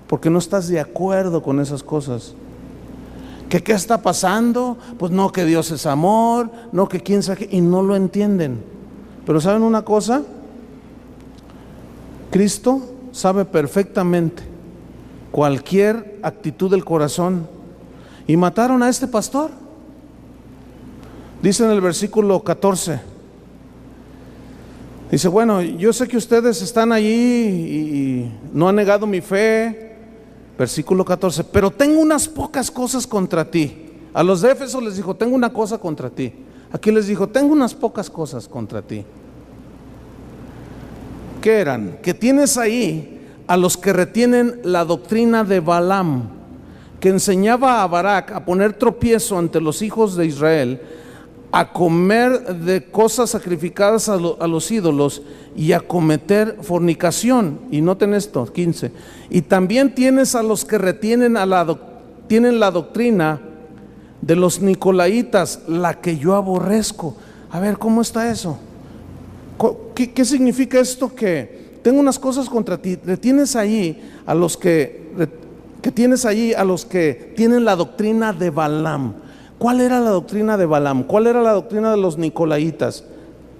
A: porque no estás de acuerdo con esas cosas. ¿Qué está pasando? Pues no, que Dios es amor, no, que quién sabe qué, y no lo entienden. Pero ¿saben una cosa? Cristo sabe perfectamente cualquier actitud del corazón. Y mataron a este pastor. Dice en el versículo 14, dice: bueno, yo sé que ustedes están allí y no han negado mi fe. Versículo 14, pero tengo unas pocas cosas contra ti. A los de Éfeso les dijo: tengo una cosa contra ti. Aquí les dijo: tengo unas pocas cosas contra ti. ¿Qué eran? Que tienes ahí a los que retienen la doctrina de Balaam, que enseñaba a Barac a poner tropiezo ante los hijos de Israel, a comer de cosas sacrificadas a los ídolos y a cometer fornicación. Y noten esto, 15. Y también tienes a los que retienen tienen la doctrina de los nicolaitas, la que yo aborrezco. A ver, ¿cómo está eso? ¿Qué significa esto? Que tengo unas cosas contra ti. Retienes allí a los que tienen la doctrina de Balaam. ¿Cuál era la doctrina de Balaam? ¿Cuál era la doctrina de los nicolaitas?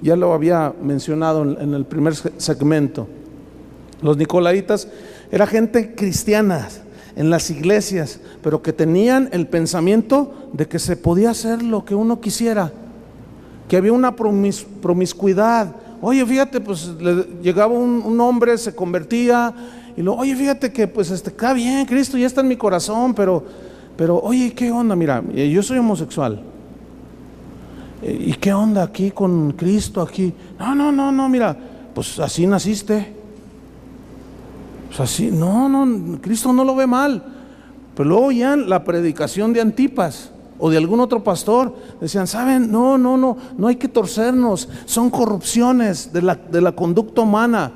A: Ya lo había mencionado en el primer segmento. Los nicolaitas era gente cristiana en las iglesias, pero que tenían el pensamiento de que se podía hacer lo que uno quisiera, que había una promiscuidad. Oye, fíjate, pues llegaba un hombre, se convertía y luego: oye, fíjate que pues está bien, Cristo ya está en mi corazón, pero oye, ¿qué onda? Mira, yo soy homosexual. ¿Y qué onda aquí con Cristo aquí? No, mira, pues así naciste. Pues así, no, Cristo no lo ve mal. Pero luego ya la predicación de Antipas o de algún otro pastor decían: ¿saben? No hay que torcernos, son corrupciones de la conducta humana.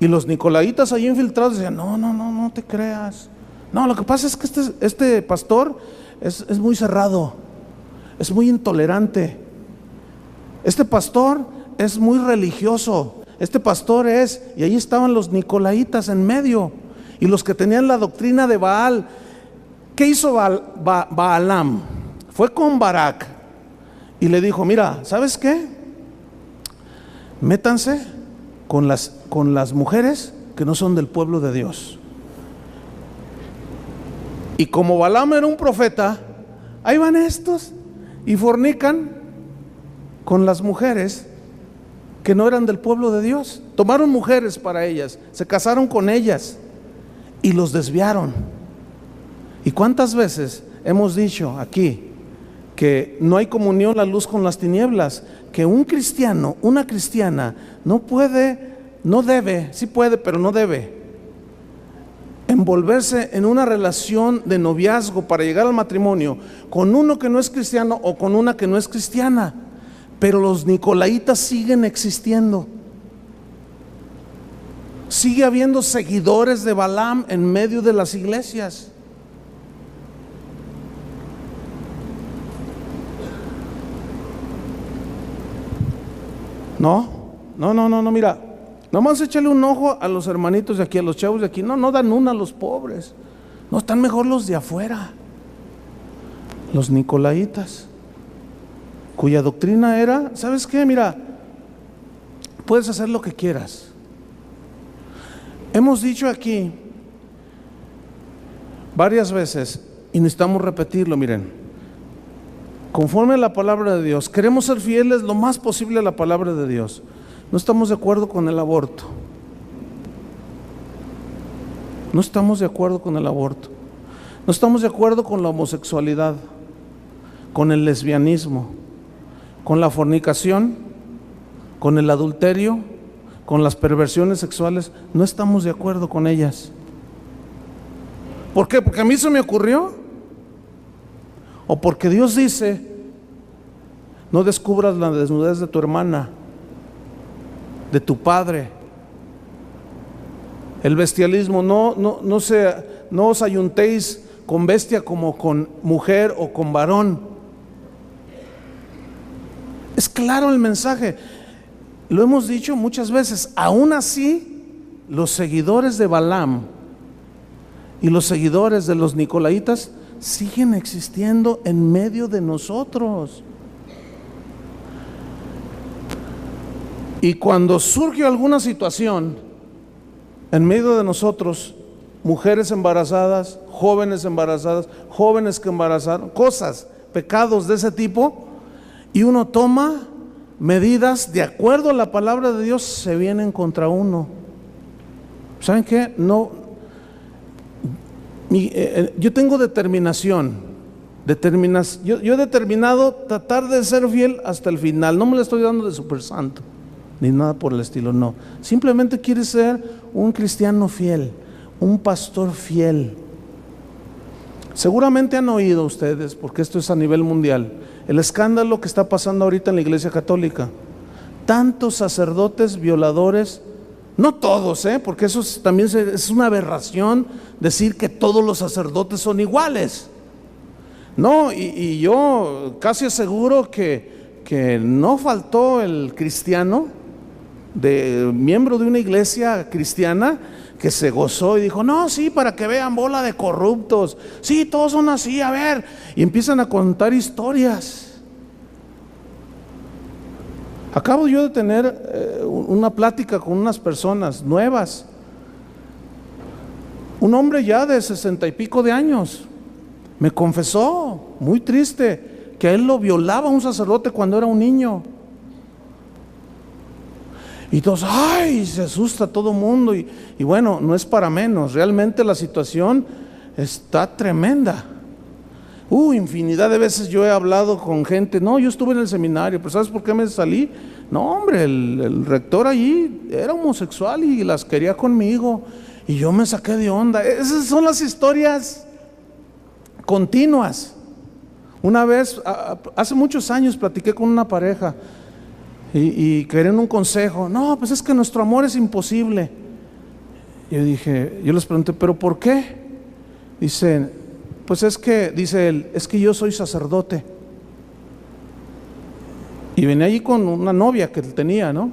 A: Y los nicolaitas ahí infiltrados decían: no te creas. No, lo que pasa es que este pastor es muy cerrado, es muy intolerante. Este pastor es muy religioso. Este pastor y ahí estaban los nicolaitas en medio, y los que tenían la doctrina de Baal. ¿Qué hizo Balaam? Fue con Barac y le dijo: mira, ¿sabes qué? Métanse con las mujeres que no son del pueblo de Dios. Y como Balaam era un profeta, ahí van estos y fornican con las mujeres que no eran del pueblo de Dios. Tomaron mujeres para ellas, se casaron con ellas y los desviaron. ¿Y cuántas veces hemos dicho aquí que no hay comunión la luz con las tinieblas? Que un cristiano, una cristiana no debe, sí puede, pero no debe envolverse en una relación de noviazgo para llegar al matrimonio con uno que no es cristiano o con una que no es cristiana. Pero los nicolaitas siguen existiendo. Sigue habiendo seguidores de Balaam en medio de las iglesias. No, mira, Nomás échale un ojo a los hermanitos de aquí, a los chavos de aquí. No dan una a los pobres. No, están mejor los de afuera. Los nicolaitas, cuya doctrina era, ¿sabes qué? Mira, puedes hacer lo que quieras. Hemos dicho aquí varias veces, y necesitamos repetirlo, miren, conforme a la palabra de Dios, queremos ser fieles lo más posible a la palabra de Dios. No estamos de acuerdo con el aborto. No estamos de acuerdo con el aborto. No estamos de acuerdo con la homosexualidad, con el lesbianismo, con la fornicación, con el adulterio, con las perversiones sexuales. No estamos de acuerdo con ellas. ¿Por qué? ¿Porque a mí se me ocurrió? ¿O porque Dios dice, no descubras la desnudez de tu hermana, de tu padre? El bestialismo, no os ayuntéis con bestia como con mujer o con varón. Es claro el mensaje, lo hemos dicho muchas veces. Aún así, los seguidores de Balaam y los seguidores de los nicolaitas siguen existiendo en medio de nosotros. Y cuando surge alguna situación en medio de nosotros, mujeres embarazadas, jóvenes que embarazaron, cosas, pecados de ese tipo, y uno toma medidas de acuerdo a la palabra de Dios, se vienen contra uno. ¿Saben qué? Yo tengo determinación. Yo he determinado tratar de ser fiel hasta el final. No me le estoy dando de super santo ni nada por el estilo, no. Simplemente quiere ser un cristiano fiel, un pastor fiel. Seguramente han oído ustedes, porque esto es a nivel mundial, el escándalo que está pasando ahorita en la Iglesia Católica. Tantos sacerdotes violadores, no todos, porque eso también es una aberración decir que todos los sacerdotes son iguales. No, y yo casi aseguro que no faltó el cristiano, miembro de una iglesia cristiana, que se gozó y dijo, no, sí, para que vean, bola de corruptos, sí, todos son así, a ver, y empiezan a contar historias. Acabo yo de tener una plática con unas personas nuevas, un hombre ya de 60 y pico de años, me confesó, muy triste, que a él lo violaba un sacerdote cuando era un niño. Y todos, ¡ay!, se asusta todo el mundo. Y bueno, no es para menos, realmente la situación está tremenda. Infinidad de veces yo he hablado con gente, no, yo estuve en el seminario, pero ¿sabes por qué me salí? No, hombre, el rector allí era homosexual y las quería conmigo, y yo me saqué de onda. Esas son las historias continuas. Una vez, hace muchos años, platiqué con una pareja y querían un consejo. No, pues es que nuestro amor es imposible. Yo les pregunté, ¿pero por qué? Dice, pues dice él, es que yo soy sacerdote. Y venía allí con una novia que él tenía, ¿no?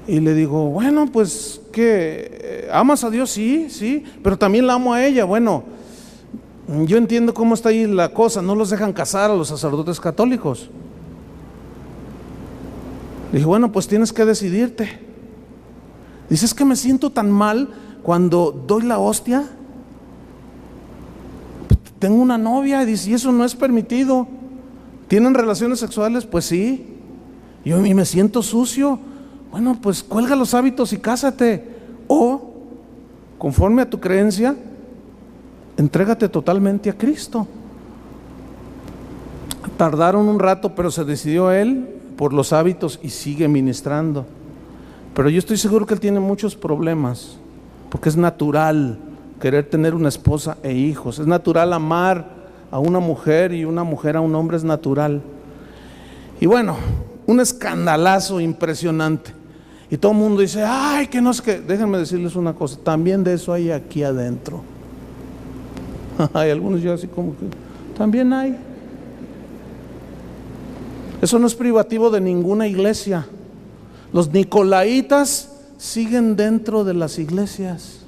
A: Y le digo, bueno, pues, ¿qué? ¿Amas a Dios? Sí, pero también la amo a ella. Bueno, yo entiendo cómo está ahí la cosa, no los dejan casar a los sacerdotes católicos. Le dije, bueno, pues tienes que decidirte. Dice, es que me siento tan mal cuando doy la hostia. Tengo una novia, y dice, y eso no es permitido. ¿Tienen relaciones sexuales? Pues sí. Y me siento sucio. Bueno, pues cuelga los hábitos y cásate. O, conforme a tu creencia, entrégate totalmente a Cristo. Tardaron un rato, pero se decidió él por los hábitos y sigue ministrando. Pero yo estoy seguro que él tiene muchos problemas, porque es natural querer tener una esposa e hijos, es natural amar a una mujer y una mujer a un hombre, es natural. Y bueno, un escandalazo impresionante, y todo el mundo dice, ay, que no es que, déjenme decirles una cosa, también de eso hay aquí adentro. Hay algunos ya así como que, también hay. Eso no es privativo de ninguna iglesia. Los nicolaitas siguen dentro de las iglesias.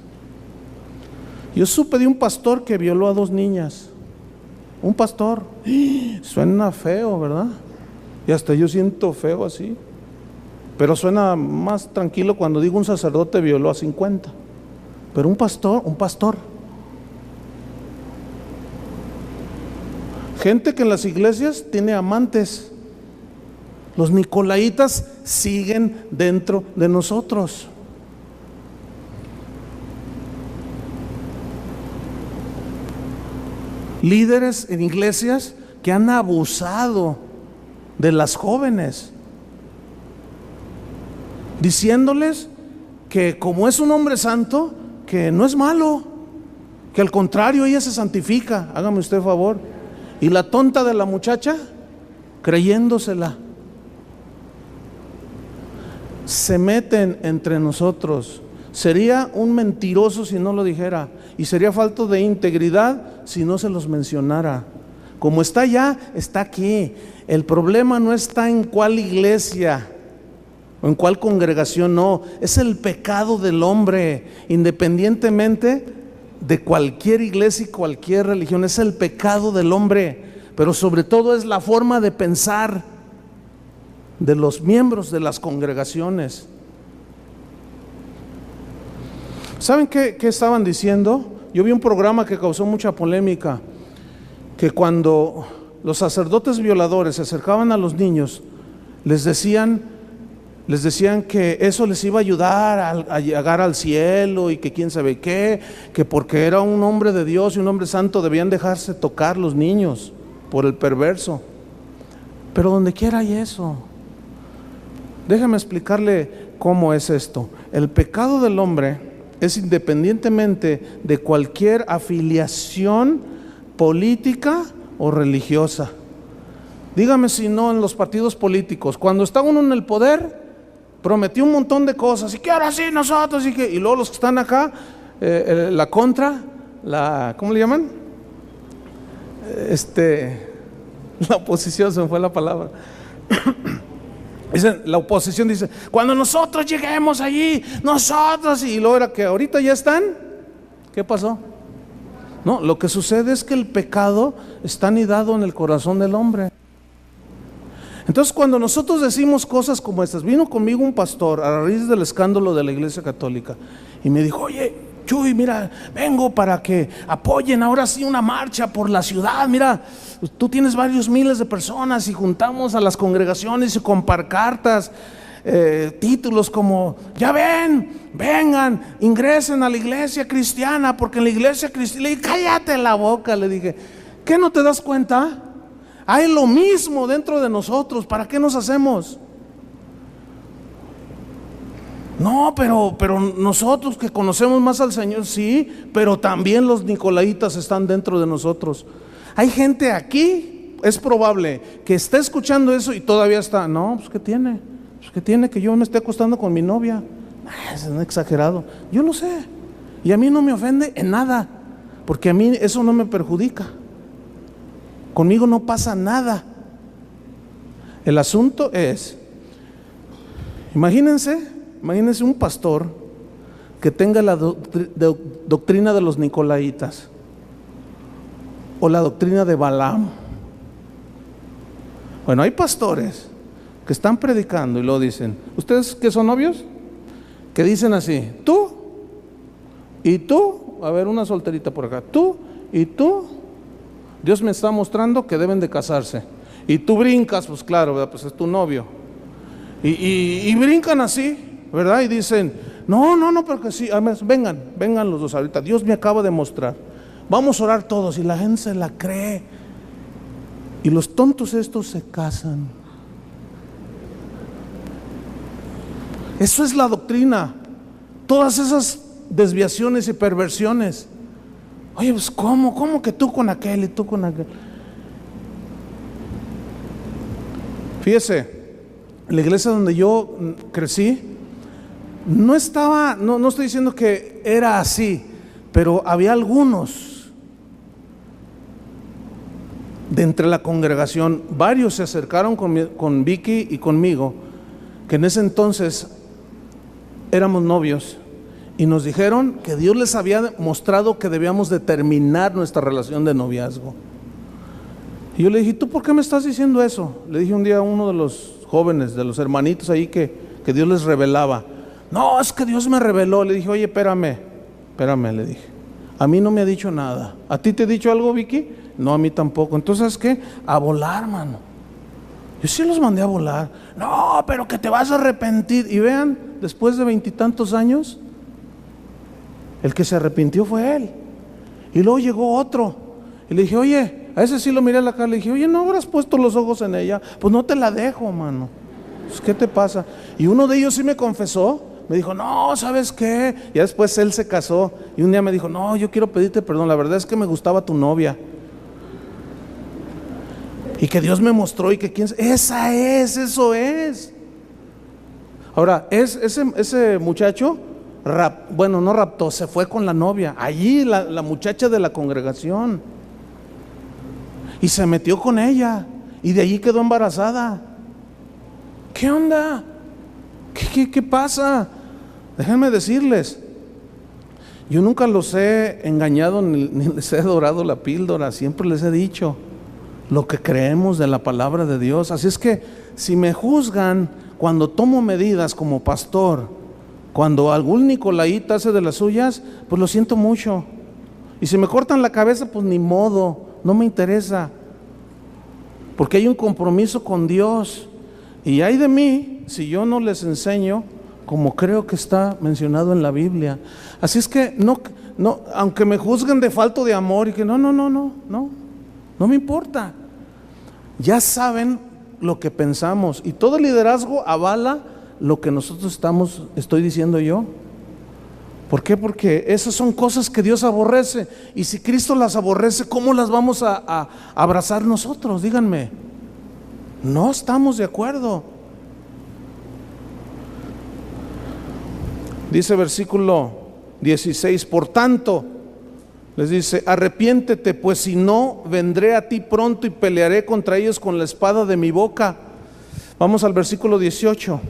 A: Yo supe de un pastor que violó a 2 niñas. Un pastor. Suena feo, ¿verdad? Y hasta yo siento feo así. Pero suena más tranquilo cuando digo un sacerdote violó a 50. Pero un pastor. Gente que en las iglesias tiene amantes. Los nicolaitas siguen dentro de nosotros. Líderes en iglesias que han abusado de las jóvenes, diciéndoles que como es un hombre santo, que no es malo, que al contrario ella se santifica. Hágame usted favor. Y la tonta de la muchacha creyéndosela. Se meten entre nosotros. Sería un mentiroso si no lo dijera, y sería falta de integridad si no se los mencionara. Como está allá, está aquí. El problema no está en cuál iglesia o en cuál congregación, no, es el pecado del hombre, independientemente de cualquier iglesia y cualquier religión. Es el pecado del hombre, pero sobre todo es la forma de pensar de los miembros de las congregaciones. ¿Saben qué estaban diciendo? Yo vi un programa que causó mucha polémica, que cuando los sacerdotes violadores se acercaban a los niños, les decían que eso les iba a ayudar a llegar al cielo, y que quién sabe qué, que porque era un hombre de Dios y un hombre santo debían dejarse tocar los niños por el perverso. Pero donde quiera hay eso. Déjeme explicarle cómo es esto. El pecado del hombre es independientemente de cualquier afiliación política o religiosa. Dígame si no en los partidos políticos. Cuando está uno en el poder, prometió un montón de cosas, y que ahora sí nosotros, y luego los que están acá, la contra, ¿cómo le llaman? La oposición, se me fue la palabra. La oposición dice, cuando nosotros lleguemos allí, nosotros, y luego era que ahorita ya están. ¿Qué pasó? No, lo que sucede es que el pecado está anidado en el corazón del hombre. Entonces, cuando nosotros decimos cosas como estas, vino conmigo un pastor a raíz del escándalo de la Iglesia Católica y me dijo, oye, Chuy, mira, vengo para que apoyen ahora sí una marcha por la ciudad. Mira, tú tienes varios miles de personas y juntamos a las congregaciones y con pancartas, títulos como, ya vengan, ingresen a la iglesia cristiana, porque en la iglesia cristiana, le dije, cállate la boca, le dije, ¿qué no te das cuenta? Hay lo mismo dentro de nosotros, ¿para qué nos hacemos? No, pero nosotros que conocemos más al Señor, sí, pero también los nicolaitas están dentro de nosotros. Hay gente aquí, es probable que esté escuchando eso y todavía está, no, pues ¿qué tiene? Pues ¿qué tiene que yo me esté acostando con mi novia? Es un exagerado. Yo lo sé, y a mí no me ofende en nada, porque a mí eso no me perjudica. Conmigo no pasa nada. El asunto es, imagínense un pastor que tenga la doctrina de los nicolaitas o la doctrina de Balaam. Bueno, hay pastores que están predicando y lo dicen, ¿ustedes que son novios? Que dicen así, tú y tú, a ver, una solterita por acá, tú y tú, Dios me está mostrando que deben de casarse, y tú brincas, pues claro, ¿verdad? Pues es tu novio, y brincan así, ¿verdad? Y dicen, no, pero que sí, además, vengan los dos ahorita, Dios me acaba de mostrar, vamos a orar todos, y la gente se la cree, y los tontos estos se casan. Eso es la doctrina, todas esas desviaciones y perversiones. Oye, pues ¿cómo que tú con aquel y tú con aquel? Fíjese, la iglesia donde yo crecí, no estoy diciendo que era así, pero había algunos de entre la congregación, varios se acercaron con Vicky y conmigo que en ese entonces éramos novios y nos dijeron que Dios les había mostrado que debíamos de terminar nuestra relación de noviazgo. Y yo le dije, ¿tú por qué me estás diciendo eso? Le dije un día a uno de los jóvenes, de los hermanitos ahí que Dios les revelaba. No, es que Dios me reveló. Le dije, oye, espérame, le dije. A mí no me ha dicho nada. ¿A ti te he dicho algo, Vicky? No, a mí tampoco. Entonces, ¿sabes qué? A volar, mano. Yo sí los mandé a volar. No, pero que te vas a arrepentir. Y vean, después de 20 y tantos años, el que se arrepintió fue él. Y luego llegó otro. Y le dije, oye, a ese sí lo miré a la cara. Le dije, oye, ¿no habrás puesto los ojos en ella? Pues no te la dejo, mano. Pues, ¿qué te pasa? Y uno de ellos sí me confesó. Me dijo, no, ¿sabes qué? Y después él se casó. Y un día me dijo, no, yo quiero pedirte perdón. La verdad es que me gustaba tu novia. Y que Dios me mostró y que eso es. Ahora, ese muchacho, no raptó, se fue con la novia. Allí la muchacha de la congregación. Y se metió con ella. Y de allí quedó embarazada. ¿Qué onda? ¿Qué pasa? Déjenme decirles, yo nunca los he engañado ni les he dorado la píldora. Siempre les he dicho lo que creemos de la palabra de Dios. Así es que si me juzgan cuando tomo medidas como pastor, cuando algún nicolaíta hace de las suyas, pues lo siento mucho. Y si me cortan la cabeza, pues ni modo, no me interesa, porque hay un compromiso con Dios. Y ay de mí si yo no les enseño como creo que está mencionado en la Biblia. Así es que no, aunque me juzguen de falto de amor y que no me importa. Ya saben lo que pensamos y todo el liderazgo avala lo que nosotros estoy diciendo yo. ¿Por qué? Porque esas son cosas que Dios aborrece, y si Cristo las aborrece, ¿cómo las vamos a abrazar nosotros? Díganme. No estamos de acuerdo. Dice versículo 16, por tanto, les dice, arrepiéntete, pues si no, vendré a ti pronto y pelearé contra ellos con la espada de mi boca. Vamos al versículo 18.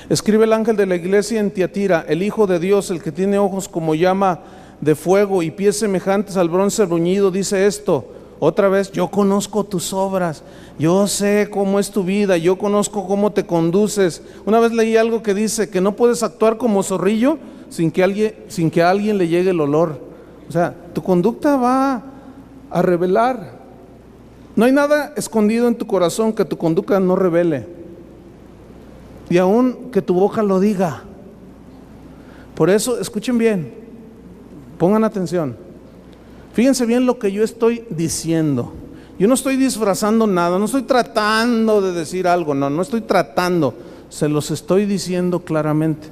A: Escribe el ángel de la iglesia en Tiatira, el Hijo de Dios, el que tiene ojos como llama de fuego y pies semejantes al bronce bruñido, dice esto. Otra vez, yo conozco tus obras, yo sé cómo es tu vida, yo conozco cómo te conduces. Una vez leí algo que dice que no puedes actuar como zorrillo sin que a alguien le llegue el olor. O sea, tu conducta va a revelar. No hay nada escondido en tu corazón que tu conducta no revele, y aún que tu boca lo diga. Por eso, escuchen bien, pongan atención. Fíjense bien lo que yo estoy diciendo. Yo no estoy disfrazando nada, no estoy tratando de decir algo, no estoy tratando, se los estoy diciendo claramente.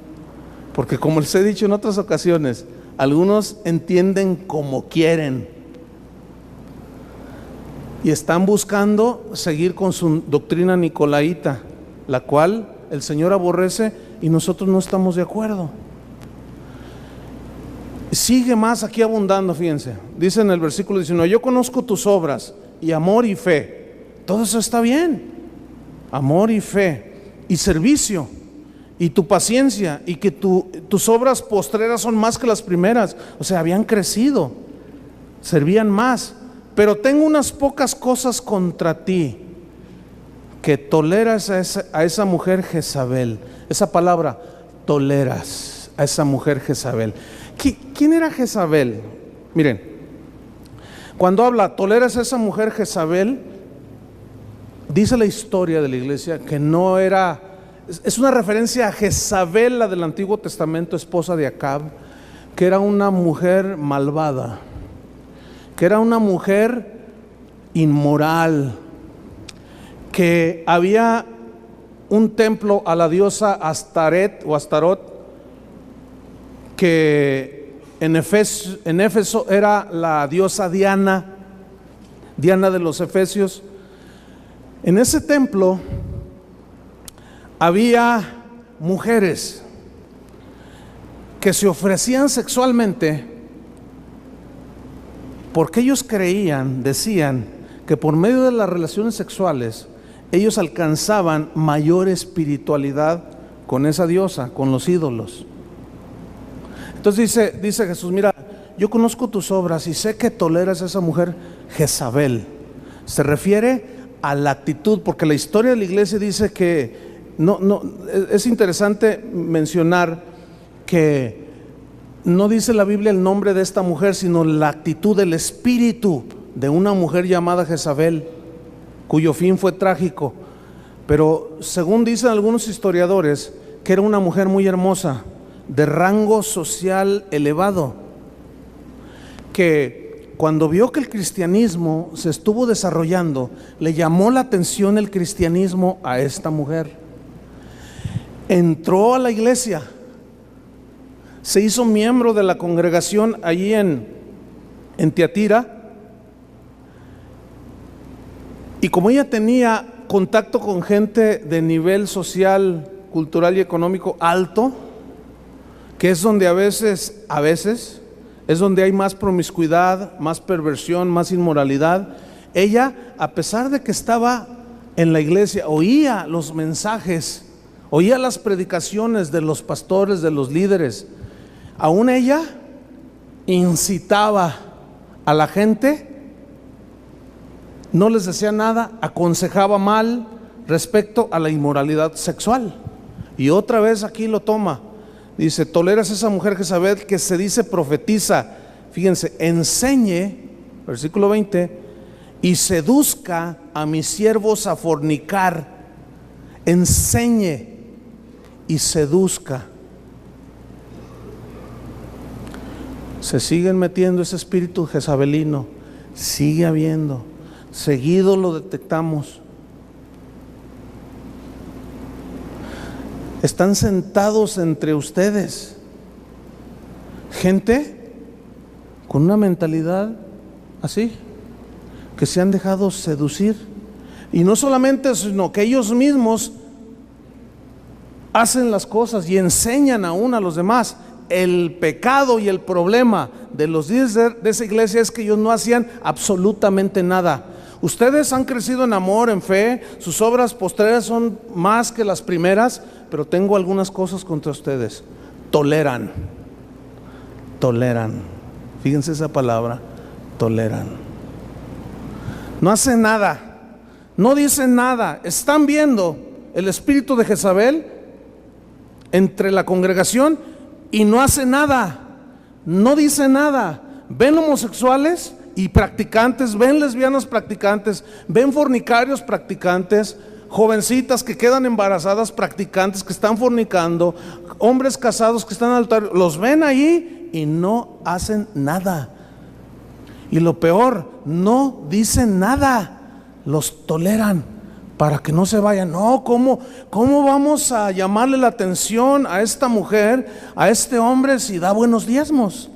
A: Porque como les he dicho en otras ocasiones, algunos entienden como quieren y están buscando seguir con su doctrina nicolaíta, la cual el Señor aborrece y nosotros no estamos de acuerdo. Sigue más aquí abundando, fíjense. Dice en el versículo 19, yo conozco tus obras y amor y fe. Todo eso está bien. Amor y fe y servicio y tu paciencia, y que tus obras postreras son más que las primeras. O sea, habían crecido, servían más. Pero tengo unas pocas cosas contra ti, que toleras a esa mujer Jezabel. Esa palabra, toleras a esa mujer Jezabel. ¿Quién era Jezabel? Miren, cuando habla, toleras a esa mujer Jezabel, dice la historia de la iglesia que no era, es una referencia a Jezabel, la del Antiguo Testamento, esposa de Acab, que era una mujer malvada, que era una mujer inmoral, que había un templo a la diosa Astaret o Astarot, que en Éfeso era la diosa Diana de los Efesios. En ese templo había mujeres que se ofrecían sexualmente, porque ellos decían que por medio de las relaciones sexuales, ellos alcanzaban mayor espiritualidad con esa diosa, con los ídolos. Entonces dice Jesús: mira, yo conozco tus obras y sé que toleras a esa mujer Jezabel. Se refiere a la actitud, porque la historia de la iglesia dice que es interesante mencionar que no dice la Biblia el nombre de esta mujer, sino la actitud del espíritu de una mujer llamada Jezabel, cuyo fin fue trágico. Pero según dicen algunos historiadores, que era una mujer muy hermosa, de rango social elevado, que cuando vio que el cristianismo se estuvo desarrollando, le llamó la atención el cristianismo a esta mujer. Entró a la iglesia, se hizo miembro de la congregación allí en Tiatira, y como ella tenía contacto con gente de nivel social, cultural y económico alto, que es donde a veces es donde hay más promiscuidad, más perversión, más inmoralidad, ella, a pesar de que estaba en la iglesia, oía los mensajes, oía las predicaciones de los pastores, de los líderes, aún ella incitaba a la gente, no les decía nada, aconsejaba mal respecto a la inmoralidad sexual. Y otra vez aquí lo toma, dice: toleras a esa mujer Jezabel, que se dice profetiza, fíjense, enseñe, versículo 20, y seduzca a mis siervos a fornicar. Enseñe y seduzca. Se siguen metiendo ese espíritu jezabelino, sigue habiendo, seguido lo detectamos. Están sentados entre ustedes gente con una mentalidad así, que se han dejado seducir, y no solamente, sino que ellos mismos hacen las cosas y enseñan aún a los demás. El pecado y el problema de los líderes de esa iglesia es que ellos no hacían absolutamente nada. Ustedes han crecido en amor, en fe, sus obras postreras son más que las primeras, pero tengo algunas cosas contra ustedes: toleran. Fíjense esa palabra, toleran. No hacen nada, no dicen nada. Están viendo el espíritu de Jezabel entre la congregación y no hace nada, no dice nada. Ven homosexuales y practicantes, ven lesbianas practicantes, ven fornicarios practicantes, jovencitas que quedan embarazadas practicantes, que están fornicando, hombres casados que están al altar, los ven ahí y no hacen nada. Y lo peor, no dicen nada, los toleran para que no se vayan. No, ¿cómo vamos a llamarle la atención a esta mujer, a este hombre, si da buenos diezmos?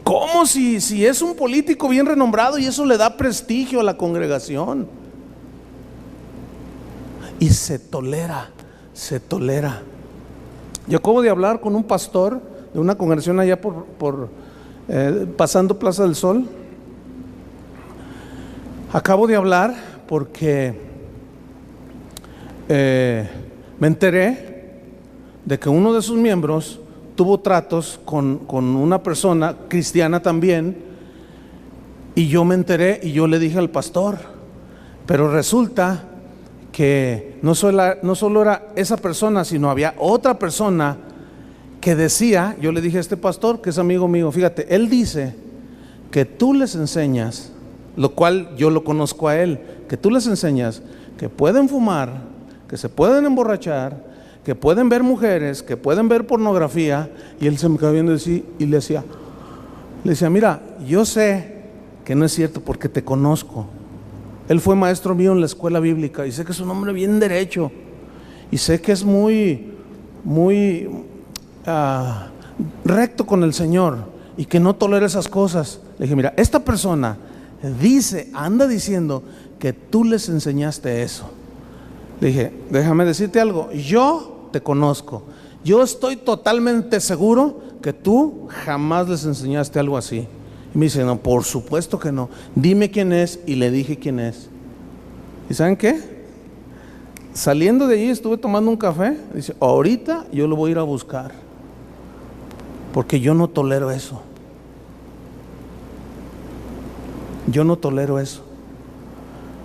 A: ¿Cómo si es un político bien renombrado y eso le da prestigio a la congregación? Y se tolera. Yo acabo de hablar con un pastor de una congregación allá pasando Plaza del Sol. Acabo de hablar porque me enteré de que uno de sus miembros tuvo tratos con una persona cristiana también, y yo me enteré y yo le dije al pastor, pero resulta que no solo era esa persona, sino había otra persona que decía, yo le dije a este pastor que es amigo mío, fíjate, él dice que tú les enseñas, lo cual yo lo conozco a él, que tú les enseñas que pueden fumar, que se pueden emborrachar, que pueden ver mujeres, que pueden ver pornografía. Y él se me quedó viendo así y le decía, mira, yo sé que no es cierto porque te conozco. Él fue maestro mío en la escuela bíblica y sé que es un hombre bien derecho y sé que es muy recto con el Señor y que no tolera esas cosas. Le dije, mira, esta persona anda diciendo que tú les enseñaste eso. Le dije, déjame decirte algo, yo te conozco, yo estoy totalmente seguro que tú jamás les enseñaste algo así. Y me dice, no, por supuesto que no, dime quién es. Y le dije quién es. ¿Y saben qué? Saliendo de allí estuve tomando un café. Dice, ahorita yo lo voy a ir a buscar, porque yo no tolero eso. Yo no tolero eso.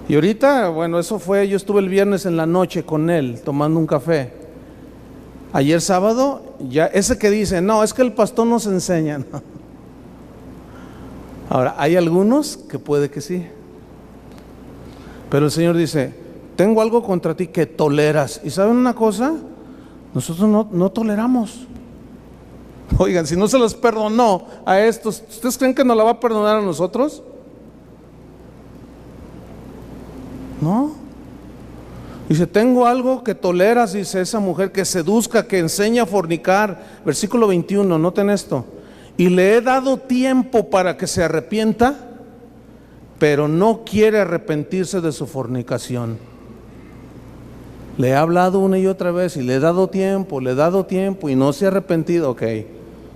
A: Y ahorita, bueno, eso fue, yo estuve el viernes en la noche con él tomando un café. Ayer sábado, ya ese que dice, no, es que el pastor nos enseña. No. Ahora, hay algunos que puede que sí. Pero el Señor dice, tengo algo contra ti que toleras. ¿Y saben una cosa? Nosotros no toleramos. Oigan, si no se les perdonó a estos, ¿ustedes creen que nos la va a perdonar a nosotros? No. Dice, tengo algo que toleras, dice esa mujer, que seduzca, que enseña a fornicar. Versículo 21, noten esto. Y le he dado tiempo para que se arrepienta, pero no quiere arrepentirse de su fornicación. Le he hablado una y otra vez y le he dado tiempo y no se ha arrepentido. Ok,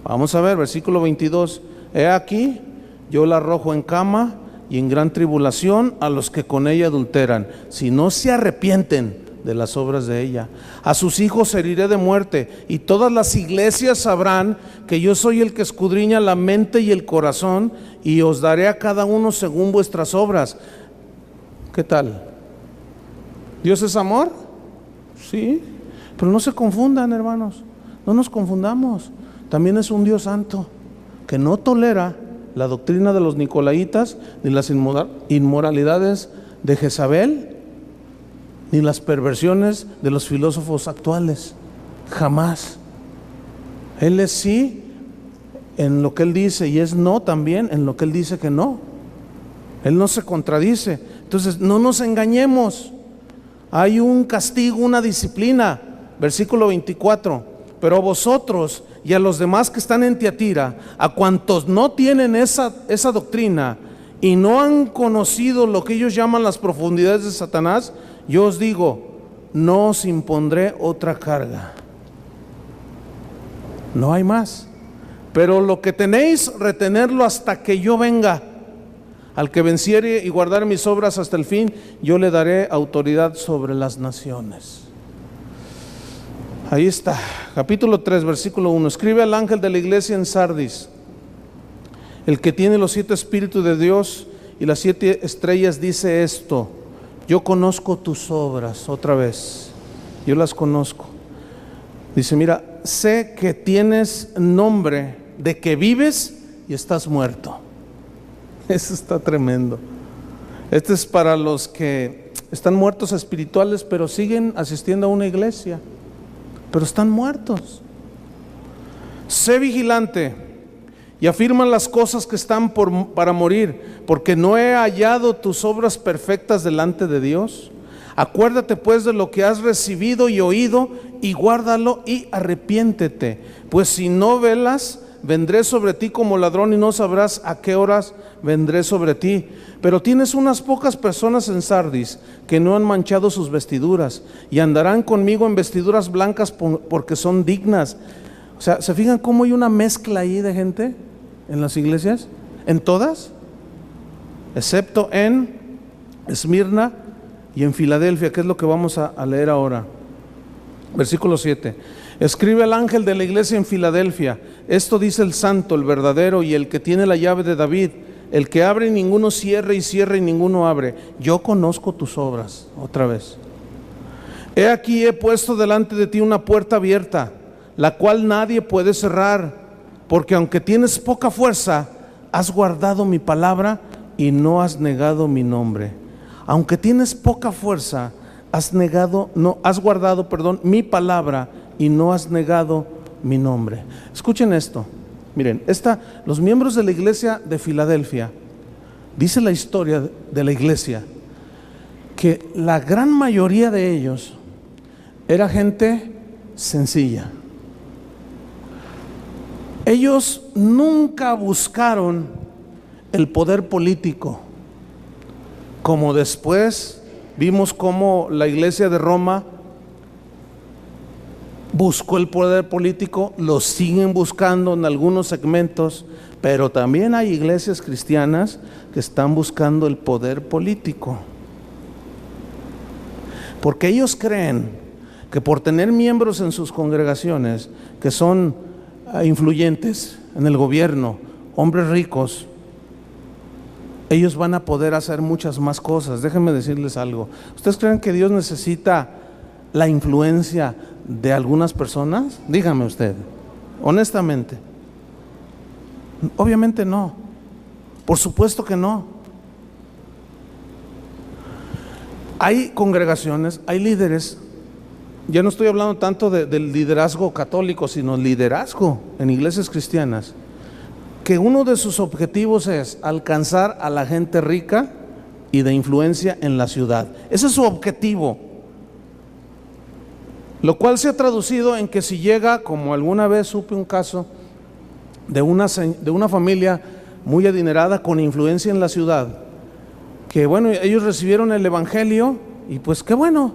A: vamos a ver, versículo 22. He aquí, yo la arrojo en cama y en gran tribulación a los que con ella adulteran, si no se arrepienten de las obras de ella. A sus hijos heriré de muerte, y todas las iglesias sabrán que yo soy el que escudriña la mente y el corazón, y os daré a cada uno según vuestras obras. ¿Qué tal? ¿Dios es amor? Sí, pero no se confundan, hermanos, no nos confundamos. También es un Dios santo que no tolera la doctrina de los nicolaitas, ni las inmoralidades de Jezabel, ni las perversiones de los filósofos actuales. Jamás. Él es sí en lo que él dice y es no también en lo que él dice que no. Él no se contradice. Entonces no nos engañemos. Hay un castigo, una disciplina. Versículo 24. Pero a vosotros y a los demás que están en Tiatira, a cuantos no tienen esa doctrina y no han conocido lo que ellos llaman las profundidades de Satanás, yo os digo, no os impondré otra carga. No hay más. Pero lo que tenéis, retenerlo hasta que yo venga. Al que venciere y guardare mis obras hasta el fin, yo le daré autoridad sobre las naciones. Ahí está, capítulo 3, versículo 1. Escribe al ángel de la iglesia en Sardis, el que tiene los 7 espíritus de Dios y las 7 estrellas, dice esto: yo conozco tus obras. Otra vez, yo las conozco. Dice, mira, sé que tienes nombre de que vives y estás muerto. Eso está tremendo. Este es para los que están muertos espirituales, pero siguen asistiendo a una iglesia, pero están muertos. Sé vigilante y afirma las cosas que están para morir, porque no he hallado tus obras perfectas delante de Dios. Acuérdate pues de lo que has recibido y oído, y guárdalo y arrepiéntete. Pues si no velas, vendré sobre ti como ladrón, y no sabrás a qué horas vendré sobre ti. Pero tienes unas pocas personas en Sardis que no han manchado sus vestiduras, y andarán conmigo en vestiduras blancas porque son dignas. O sea, ¿se fijan cómo hay una mezcla ahí de gente en las iglesias? En todas, excepto en Esmirna y en Filadelfia, que es lo que vamos a leer ahora. Versículo 7. Escribe al ángel de la iglesia en Filadelfia: esto dice el santo, el verdadero, y el que tiene la llave de David, el que abre y ninguno cierra, y cierra y ninguno abre. Yo conozco tus obras. Otra vez. He aquí, he puesto delante de ti una puerta abierta, la cual nadie puede cerrar, porque aunque tienes poca fuerza, has guardado mi palabra y no has negado mi nombre. Aunque tienes poca fuerza, has guardado mi palabra y no has negado mi nombre. Escuchen esto. Miren, los miembros de la iglesia de Filadelfia, dice la historia de la iglesia, que la gran mayoría de ellos era gente sencilla. Ellos nunca buscaron el poder político, como después vimos cómo la iglesia de Roma buscó el poder político, lo siguen buscando en algunos segmentos, pero también hay iglesias cristianas que están buscando el poder político. porque ellos creen que por tener miembros en sus congregaciones que son influyentes en el gobierno, hombres ricos, ellos van a poder hacer muchas más cosas. Déjenme decirles algo. ¿Ustedes creen que Dios necesita la influencia de algunas personas? Dígame usted, honestamente. Obviamente no. Por supuesto que no. Hay congregaciones, hay líderes. Ya no estoy hablando tanto del liderazgo católico, sino liderazgo en iglesias cristianas, que uno de sus objetivos es alcanzar a la gente rica y de influencia en la ciudad. Ese es su objetivo. Lo cual se ha traducido en que si llega, como alguna vez supe un caso de una familia muy adinerada con influencia en la ciudad, que bueno, ellos recibieron el evangelio y pues qué bueno,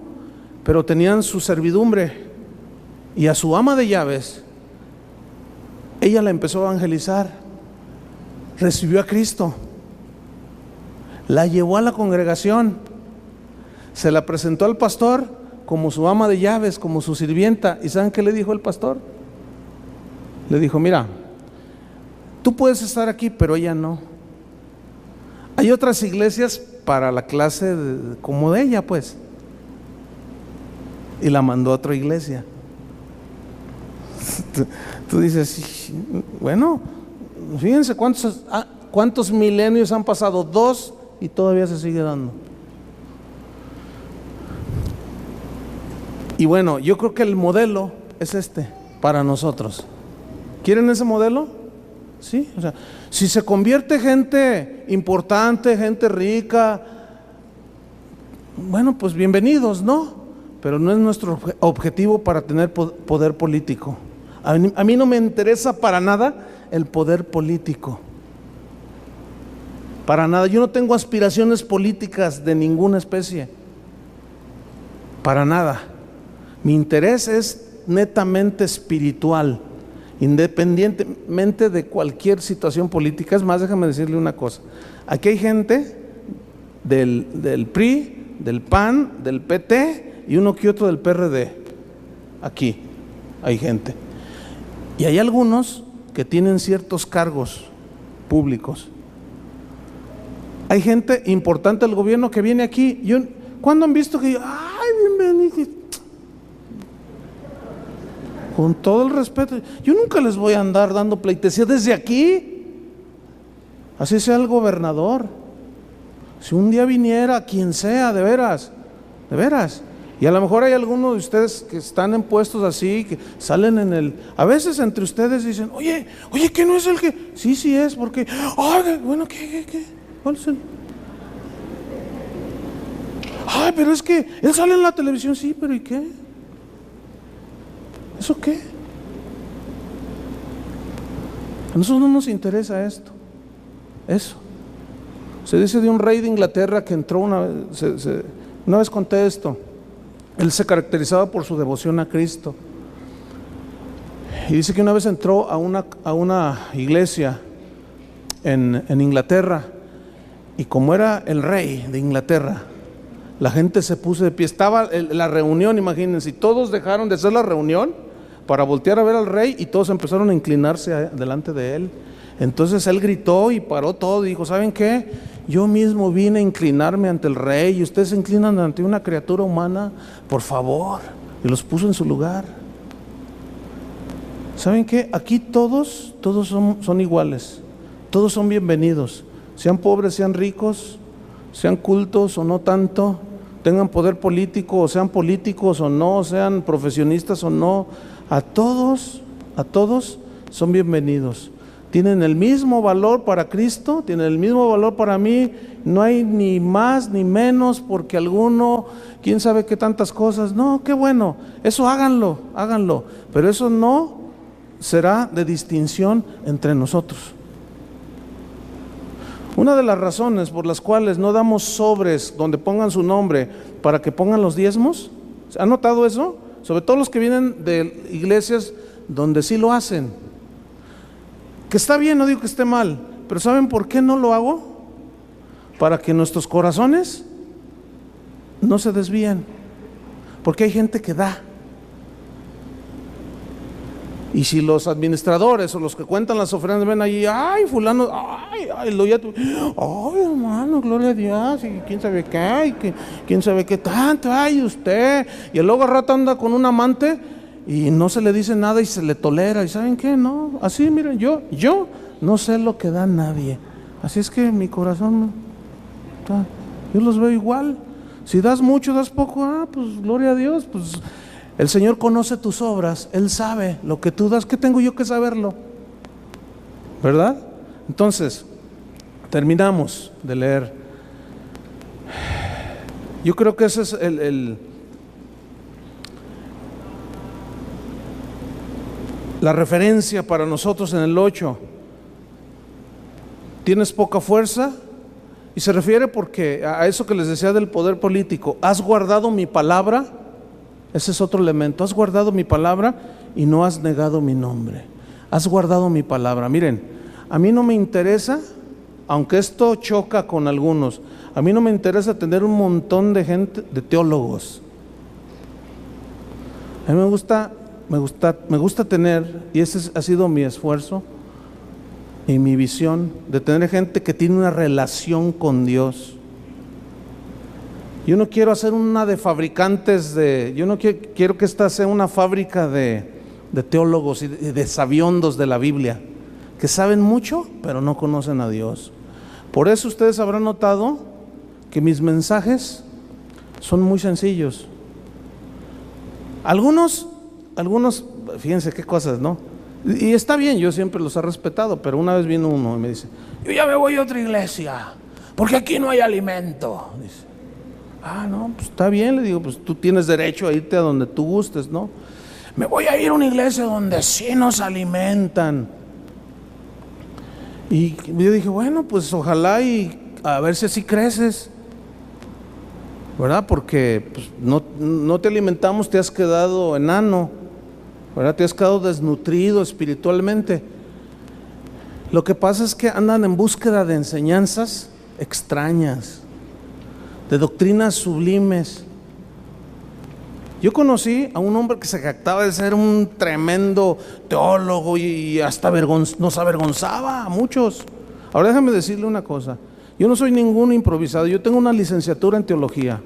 A: pero tenían su servidumbre y a su ama de llaves, ella la empezó a evangelizar, recibió a Cristo, la llevó a la congregación, se la presentó al pastor como su ama de llaves, como su sirvienta. ¿Y saben qué le dijo el pastor? Le dijo: mira, tú puedes estar aquí, pero ella no. Hay otras iglesias para la clase como de ella, pues. Y la mandó a otra iglesia. Tú dices, bueno, fíjense cuántos milenios han pasado, 2, y todavía se sigue dando. Y bueno, yo creo que el modelo es este para nosotros. ¿Quieren ese modelo? Sí, o sea, si se convierte gente importante, gente rica, bueno, pues bienvenidos, ¿no? Pero no es nuestro objetivo para tener poder político. A mí no me interesa para nada el poder político. Para nada. Yo no tengo aspiraciones políticas de ninguna especie. Para nada. Mi interés es netamente espiritual, independientemente de cualquier situación política. Es más, déjame decirle una cosa. Aquí hay gente del PRI, del PAN, del PT y uno que otro del PRD. Aquí hay gente. Y hay algunos que tienen ciertos cargos públicos. Hay gente importante del gobierno que viene aquí. ¿Cuándo han visto que ay, bienvenido? Con todo el respeto, yo nunca les voy a andar dando pleitesía desde aquí. Así sea el gobernador. Si un día viniera quien sea, de veras, y a lo mejor hay algunos de ustedes que están en puestos así, que salen a veces entre ustedes dicen, oye, que no es el que, sí es, porque, ay, bueno, ¿qué? ¿Cuál es el? Ay, pero es que él sale en la televisión, sí, pero ¿y qué? ¿Eso qué? A nosotros no nos interesa esto. Eso. Se dice de un rey de Inglaterra que entró una vez conté esto. Él se caracterizaba por su devoción a Cristo. Y dice que una vez entró a una iglesia en Inglaterra, y como era el rey de Inglaterra, la gente se puso de pie. Estaba la reunión, imagínense, y todos dejaron de hacer la reunión para voltear a ver al rey, y todos empezaron a inclinarse delante de él. Entonces él gritó y paró todo y dijo: ¿saben qué? Yo mismo vine a inclinarme ante el rey y ustedes se inclinan ante una criatura humana, por favor. Y los puso en su lugar. ¿Saben qué? Aquí todos son iguales, todos son bienvenidos, sean pobres, sean ricos, sean cultos o no tanto, tengan poder político o sean políticos o no, sean profesionistas o no. A todos son bienvenidos. Tienen el mismo valor para Cristo, tienen el mismo valor para mí. No hay ni más ni menos porque alguno, quién sabe qué tantas cosas. No, qué bueno, eso háganlo. Pero eso no será de distinción entre nosotros. Una de las razones por las cuales no damos sobres donde pongan su nombre para que pongan los diezmos, ¿han notado eso? Sobre todo los que vienen de iglesias donde sí lo hacen. Que está bien, no digo que esté mal, pero ¿saben por qué no lo hago? Para que nuestros corazones no se desvíen. Porque hay gente que da. Y si los administradores o los que cuentan las ofrendas ven allí, ay, fulano, ay, hermano, gloria a Dios, y quién sabe qué, y quién sabe qué tanto, ay, usted. Y luego al rato anda con un amante y no se le dice nada y se le tolera. ¿Y saben qué? No, así, miren, yo no sé lo que da nadie. Así es que mi corazón, yo los veo igual. Si das mucho, das poco, pues gloria a Dios, pues el Señor conoce tus obras, Él sabe lo que tú das. ¿Qué tengo yo que saberlo? ¿Verdad? Entonces, terminamos de leer. Yo creo que ese es la referencia para nosotros en el 8. ¿Tienes poca fuerza? Y se refiere porque a eso que les decía del poder político. ¿Has guardado mi palabra? Ese es otro elemento. Has guardado mi palabra y no has negado mi nombre. Has guardado mi palabra. Miren, a mí no me interesa, aunque esto choca con algunos, a mí no me interesa tener un montón de gente, de teólogos. A mí me gusta tener, y ese ha sido mi esfuerzo y mi visión, de tener gente que tiene una relación con Dios. Yo no quiero hacer una de fabricantes yo no quiero que esta sea una fábrica de teólogos y de sabiondos de la Biblia, que saben mucho, pero no conocen a Dios. Por eso ustedes habrán notado que mis mensajes son muy sencillos. Algunos, fíjense qué cosas, ¿no? Y está bien, yo siempre los he respetado, pero una vez vino uno y me dice, yo ya me voy a otra iglesia, porque aquí no hay alimento. Dice, no, pues está bien, le digo, pues tú tienes derecho a irte a donde tú gustes, ¿no? Me voy a ir a una iglesia donde sí nos alimentan. Y yo dije, bueno, pues ojalá y a ver si así creces, ¿verdad? Porque pues, no te alimentamos, te has quedado enano, ¿verdad? Te has quedado desnutrido espiritualmente. Lo que pasa es que andan en búsqueda de enseñanzas extrañas, de doctrinas sublimes. Yo conocí a un hombre que se jactaba de ser un tremendo teólogo y hasta nos avergonzaba a muchos. Ahora déjame decirle una cosa, yo no soy ningún improvisado, yo tengo una licenciatura en teología.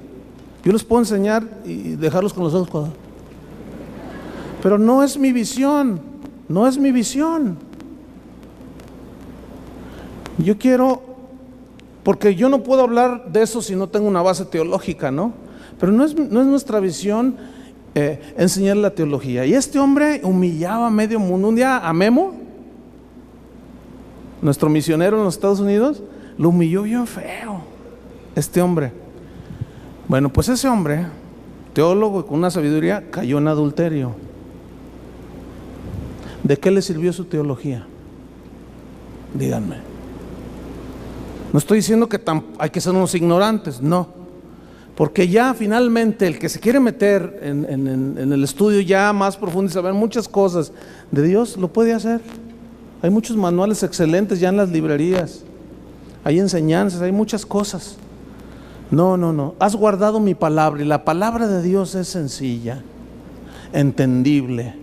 A: Yo les puedo enseñar y dejarlos con los ojos cuadrados. Pero no es mi visión, no es mi visión. Yo quiero, porque yo no puedo hablar de eso si no tengo una base teológica, ¿no? Pero no es nuestra visión enseñar la teología. Y este hombre humillaba a medio mundo. Un día a Memo, nuestro misionero en los Estados Unidos, lo humilló bien feo, este hombre. Bueno, pues ese hombre, teólogo y con una sabiduría, cayó en adulterio. ¿De qué le sirvió su teología? Díganme. No estoy diciendo que hay que ser unos ignorantes, no. Porque ya finalmente el que se quiere meter en el estudio ya más profundo y saber muchas cosas de Dios, lo puede hacer. Hay muchos manuales excelentes ya en las librerías. Hay enseñanzas, hay muchas cosas. No. Has guardado mi palabra, y la palabra de Dios es sencilla, entendible,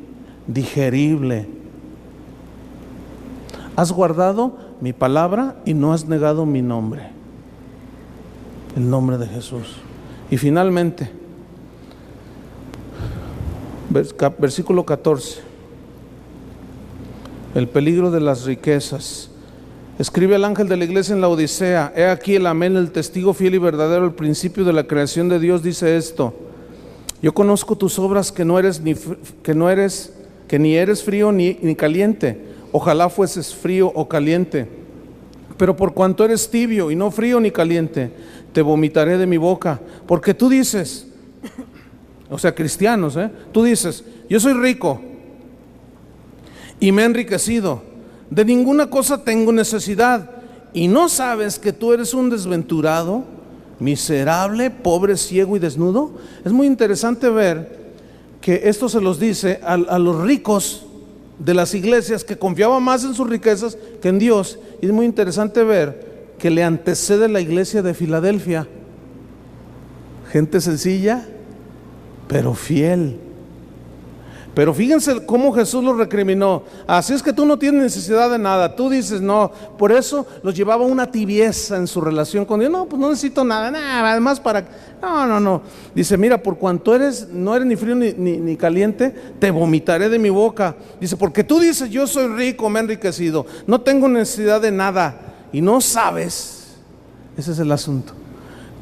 A: digerible. Has guardado mi palabra y no has negado mi nombre, el nombre de Jesús. Y finalmente, versículo 14, el peligro de las riquezas. Escribe al ángel de la iglesia en la Odisea: he aquí el amén, el testigo fiel y verdadero, el principio de la creación de Dios, dice esto: yo conozco tus obras, que ni eres frío ni caliente. Ojalá fueses frío o caliente. Pero por cuanto eres tibio y no frío ni caliente, te vomitaré de mi boca. Porque tú dices, o sea, cristianos, tú dices, yo soy rico y me he enriquecido, de ninguna cosa tengo necesidad, y no sabes que tú eres un desventurado, miserable, pobre, ciego y desnudo. Es muy interesante ver que esto se los dice a los ricos de las iglesias que confiaban más en sus riquezas que en Dios. Y es muy interesante ver que le antecede la iglesia de Filadelfia, gente sencilla pero fiel. Pero fíjense cómo Jesús los recriminó. Así es que tú no tienes necesidad de nada. Tú dices no. Por eso los llevaba una tibieza en su relación con Dios. No, pues no necesito nada. Nada, además para... No. Dice, mira, por cuanto no eres ni frío ni caliente, te vomitaré de mi boca. Dice, porque tú dices, yo soy rico, me he enriquecido, no tengo necesidad de nada. Y no sabes, ese es el asunto,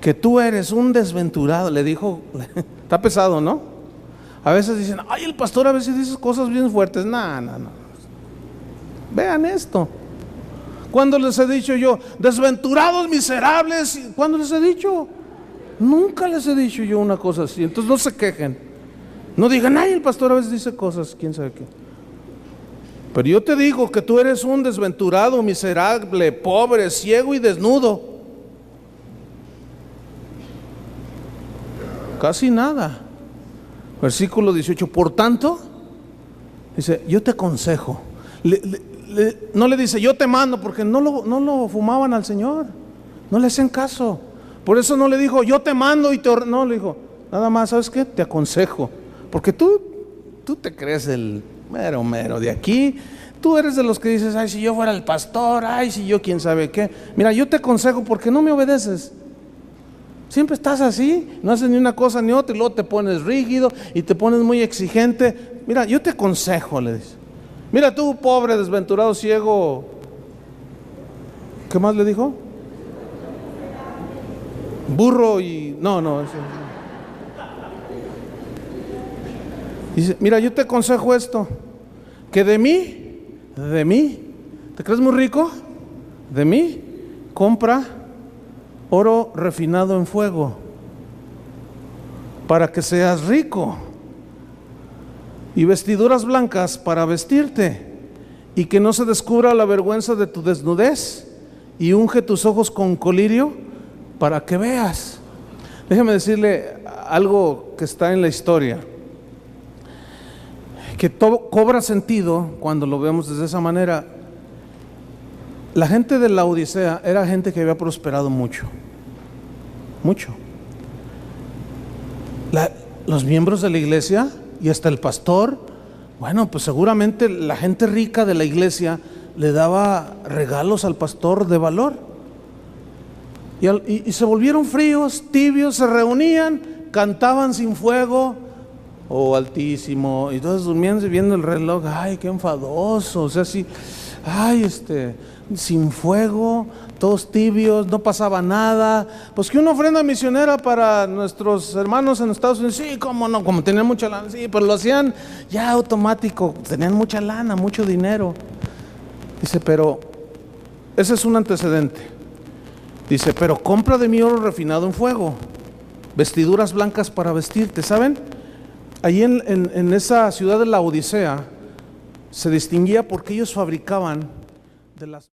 A: que tú eres un desventurado. Le dijo, está pesado, ¿no? A veces dicen, ay, el pastor a veces dice cosas bien fuertes. No. Vean esto. ¿Cuándo les he dicho yo, desventurados, miserables? ¿Cuándo les he dicho? Nunca les he dicho yo una cosa así. Entonces no se quejen. No digan, ay, el pastor a veces dice cosas, quién sabe qué. Pero yo te digo que tú eres un desventurado, miserable, pobre, ciego y desnudo. Casi nada. Versículo 18, por tanto, dice, yo te aconsejo. No le dice, yo te mando, porque no lo fumaban al Señor. No le hacen caso. Por eso no le dijo, yo te mando y no, le dijo, nada más, ¿sabes qué? Te aconsejo. Porque tú te crees el mero de aquí. Tú eres de los que dices, ay, si yo fuera el pastor, ay, si yo quién sabe qué. Mira, yo te aconsejo porque no me obedeces. Siempre estás así, no haces ni una cosa ni otra y luego te pones rígido y te pones muy exigente. Mira, yo te aconsejo, le dice. Mira tú, pobre, desventurado, ciego. ¿Qué más le dijo? Burro y... No. Eso. Dice, mira, yo te aconsejo esto, que de mí, ¿te crees muy rico? De mí, compra oro refinado en fuego, para que seas rico, y vestiduras blancas para vestirte, y que no se descubra la vergüenza de tu desnudez, y unge tus ojos con colirio para que veas. Déjeme decirle algo que está en la historia, que todo cobra sentido cuando lo vemos desde esa manera. La gente de la Odisea era gente que había prosperado mucho. Los miembros de la iglesia y hasta el pastor, bueno, pues seguramente la gente rica de la iglesia le daba regalos al pastor de valor. Y se volvieron fríos, tibios, se reunían, cantaban sin fuego, altísimo, y todos durmiendo y viendo el reloj. Ay, qué enfadoso, o sea, sí, ay, sin fuego, todos tibios, no pasaba nada. Pues que una ofrenda misionera para nuestros hermanos en Estados Unidos, sí, cómo no, como tenían mucha lana, sí, pero lo hacían ya automático, tenían mucha lana, mucho dinero. Dice, pero ese es un antecedente. Dice, pero compra de mí oro refinado en fuego, vestiduras blancas para vestirte. ¿Saben? Allí en esa ciudad de la Odisea se distinguía porque ellos fabricaban de las